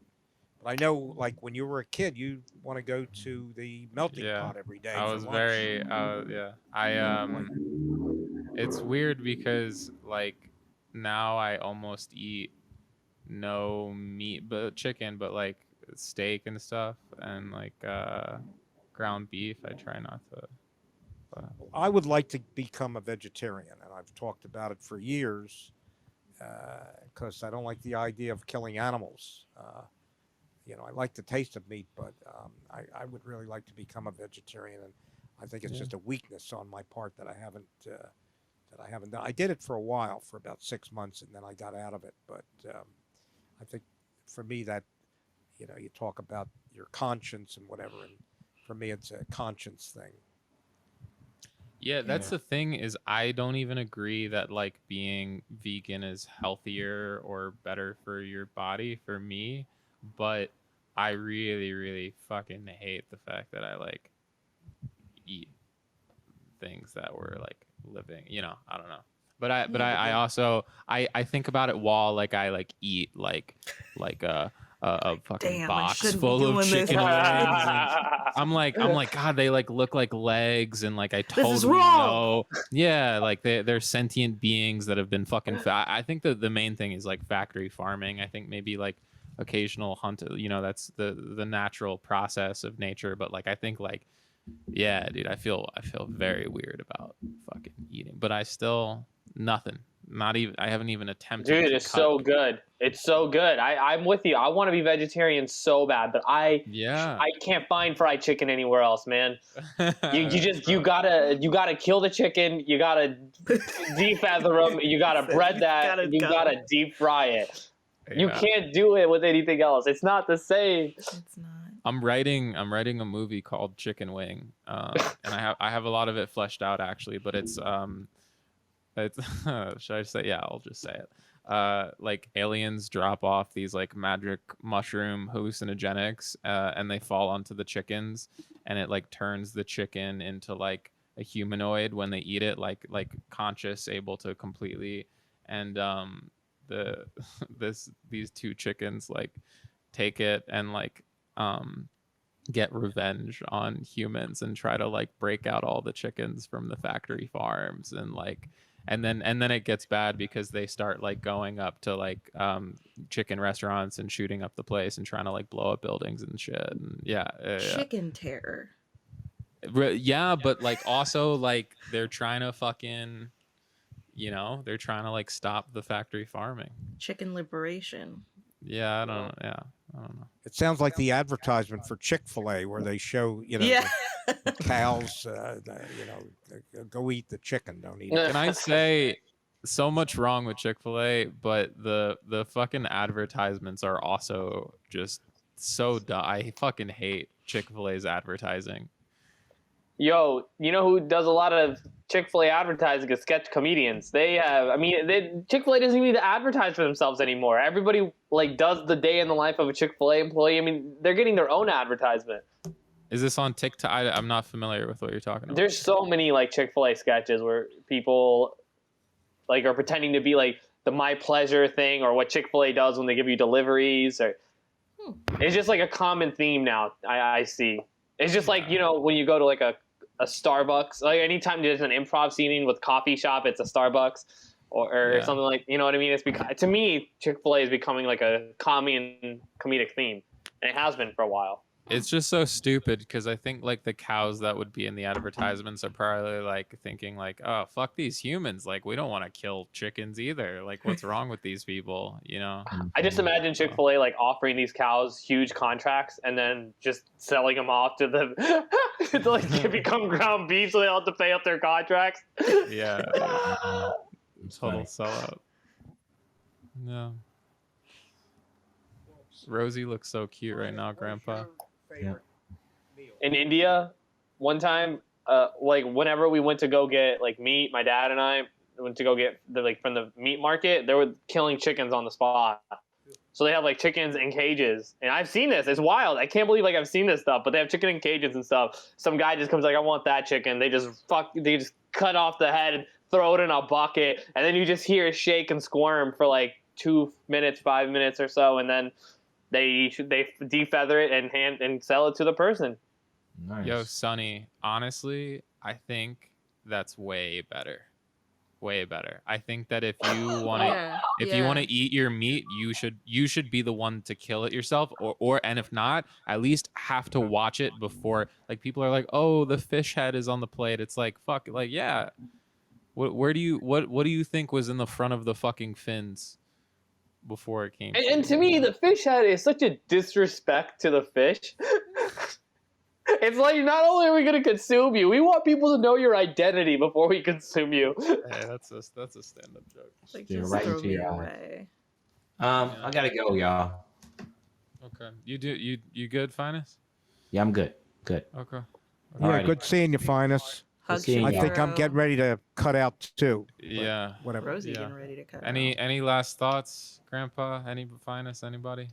I know, like when you were a kid, you want to go to the melting pot every day. I was very, it's weird because like now I almost eat no meat, but chicken, but like steak and stuff, and like ground beef. I try not to. But. I would like to become a vegetarian, and I've talked about it for years because I don't like the idea of killing animals. You know, I like the taste of meat, but I would really like to become a vegetarian, and I think it's just a weakness on my part that I haven't done. I did it for a while, for about 6 months, and then I got out of it. But I think for me that, you know, you talk about your conscience and whatever, and for me it's a conscience thing. Yeah, that's the thing, is I don't even agree that like being vegan is healthier or better for your body for me, but I really, really fucking hate the fact that I like eat things that were like living, you know, I don't know. But I also I think about it while like I like eat like a a fucking Damn, I box shouldn't be full doing of this. chicken wings. And I'm like, God, they like look like legs, and like I totally is wrong. know. Yeah, like they're sentient beings that have been fucking. I think the main thing is like factory farming. I think maybe like occasional hunt. That's the natural process of nature. But like I think like, yeah, dude, I feel very weird about fucking eating. But I still nothing. Not even. I haven't even attempted. Dude, to it's cut. so good. It's so good. I'm with you. I want to be vegetarian so bad, but I can't find fried chicken anywhere else, man. You gotta kill the chicken. You gotta defeather them. You gotta bread that. You gotta deep fry it. Yeah. You can't do it with anything else. It's not the same. It's not. I'm writing a movie called Chicken Wing, and I have a lot of it fleshed out actually, but it's should I say? Yeah, I'll just say it. Like aliens drop off these like magic mushroom hallucinogenics, and they fall onto the chickens, and it like turns the chicken into like a humanoid when they eat it, like conscious, able to completely, and these two chickens like take it and like get revenge on humans and try to like break out all the chickens from the factory farms, and like and then it gets bad because they start like going up to like chicken restaurants and shooting up the place and trying to like blow up buildings and shit. And Chicken terror. Yeah, but like also like they're trying to fucking, they're trying to like stop the factory farming. Chicken liberation. Yeah, I don't know. It sounds like the advertisement for Chick-fil-A where they show, the cows, go eat the chicken, don't eat it. Can I say so much wrong with Chick-fil-A, but the fucking advertisements are also just so dumb. I fucking hate Chick-fil-A's advertising. Yo, you know who does a lot of Chick-fil-A advertising is sketch comedians. Chick-fil-A doesn't even need to advertise for themselves anymore. Everybody like does the day in the life of a Chick-fil-A employee. I mean, they're getting their own advertisement. Is this on TikTok? I'm not familiar with what you're talking about. There's so many like Chick-fil-A sketches where people like are pretending to be like the My Pleasure thing or what Chick-fil-A does when they give you deliveries. Or it's just like a common theme now. I see. It's just like, when you go to like a Starbucks, like anytime there's an improv scene with coffee shop, it's a Starbucks or something like, you know what I mean? It's to me, Chick-fil-A is becoming like a common comedic theme, and it has been for a while. It's just so stupid because I think like the cows that would be in the advertisements are probably like thinking like, oh, fuck these humans. Like, we don't want to kill chickens either. Like, what's wrong with these people? I just imagine Chick-fil-A like offering these cows huge contracts and then just selling them off to them to like they become ground beef so they don't have to pay up their contracts. Yeah. Total sellout. No. Rosie looks so cute right now, Grandpa. Yeah. In India, one time, like whenever we went to go get like meat, my dad and I went to go get from the meat market. They were killing chickens on the spot. So they have like chickens in cages, and I've seen this. It's wild. I can't believe like I've seen this stuff. But they have chicken in cages and stuff. Some guy just comes like, I want that chicken. They just cut off the head, throw it in a bucket, and then you just hear it shake and squirm for like 2 minutes, 5 minutes or so, and then they defeather it and sell it to the person. Nice. Yo, Sonny, honestly, I think that's way better. Way better. I think that if you want to you want to eat your meat, you should be the one to kill it yourself, or and if not, at least have to watch it before. Like, people are like, oh, the fish head is on the plate. It's like, fuck, like, yeah. What do you think was in the front of the fucking fins before it came? And to me, the fish head is such a disrespect to the fish. It's like, not only are we going to consume you, we want people to know your identity before we consume you. Hey, that's a stand-up joke. Like, Yeah, just right throw into me your eye. away. I gotta go, y'all. Okay. You good, Phines? Yeah, I'm good. Good. Okay. Yeah, Alrighty. good seeing you, Phines. Hug seeing I you. think I'm getting ready to cut out too. Yeah. Whatever. Rosie Yeah. getting ready to cut. Any last thoughts, Grandpa? Any Phines? Anybody?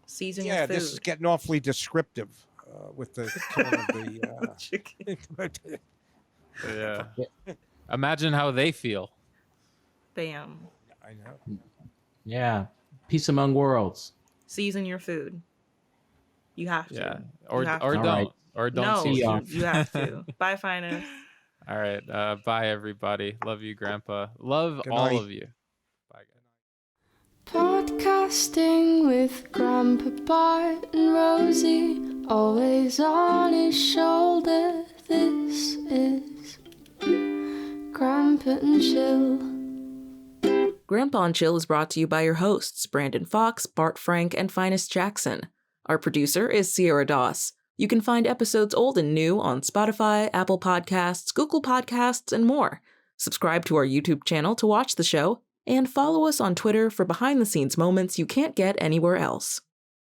Season Yeah, your food. this is getting awfully descriptive with the killing of the. Chicken. Yeah. Imagine how they feel. Bam. I know. Yeah. Peace among worlds. season your food. You have to. Yeah. You Or have or to. don't. Alright. Or don't No, season y'all. your you have to. Bye, Phines. All right. Bye, everybody. Love you, Grandpa. Love Good all night. of you. Bye, guys. Podcasting with Grandpa Bart and Rosie, always on his shoulder. This is Grandpa and Chill. Grandpa and Chill is brought to you by your hosts, Brandon Fox, Bart Frank, and Phines Jackson. Our producer is Sierra Doss. You can find episodes old and new on Spotify, Apple Podcasts, Google Podcasts, and more. Subscribe to our YouTube channel to watch the show, and follow us on Twitter for behind-the-scenes moments you can't get anywhere else.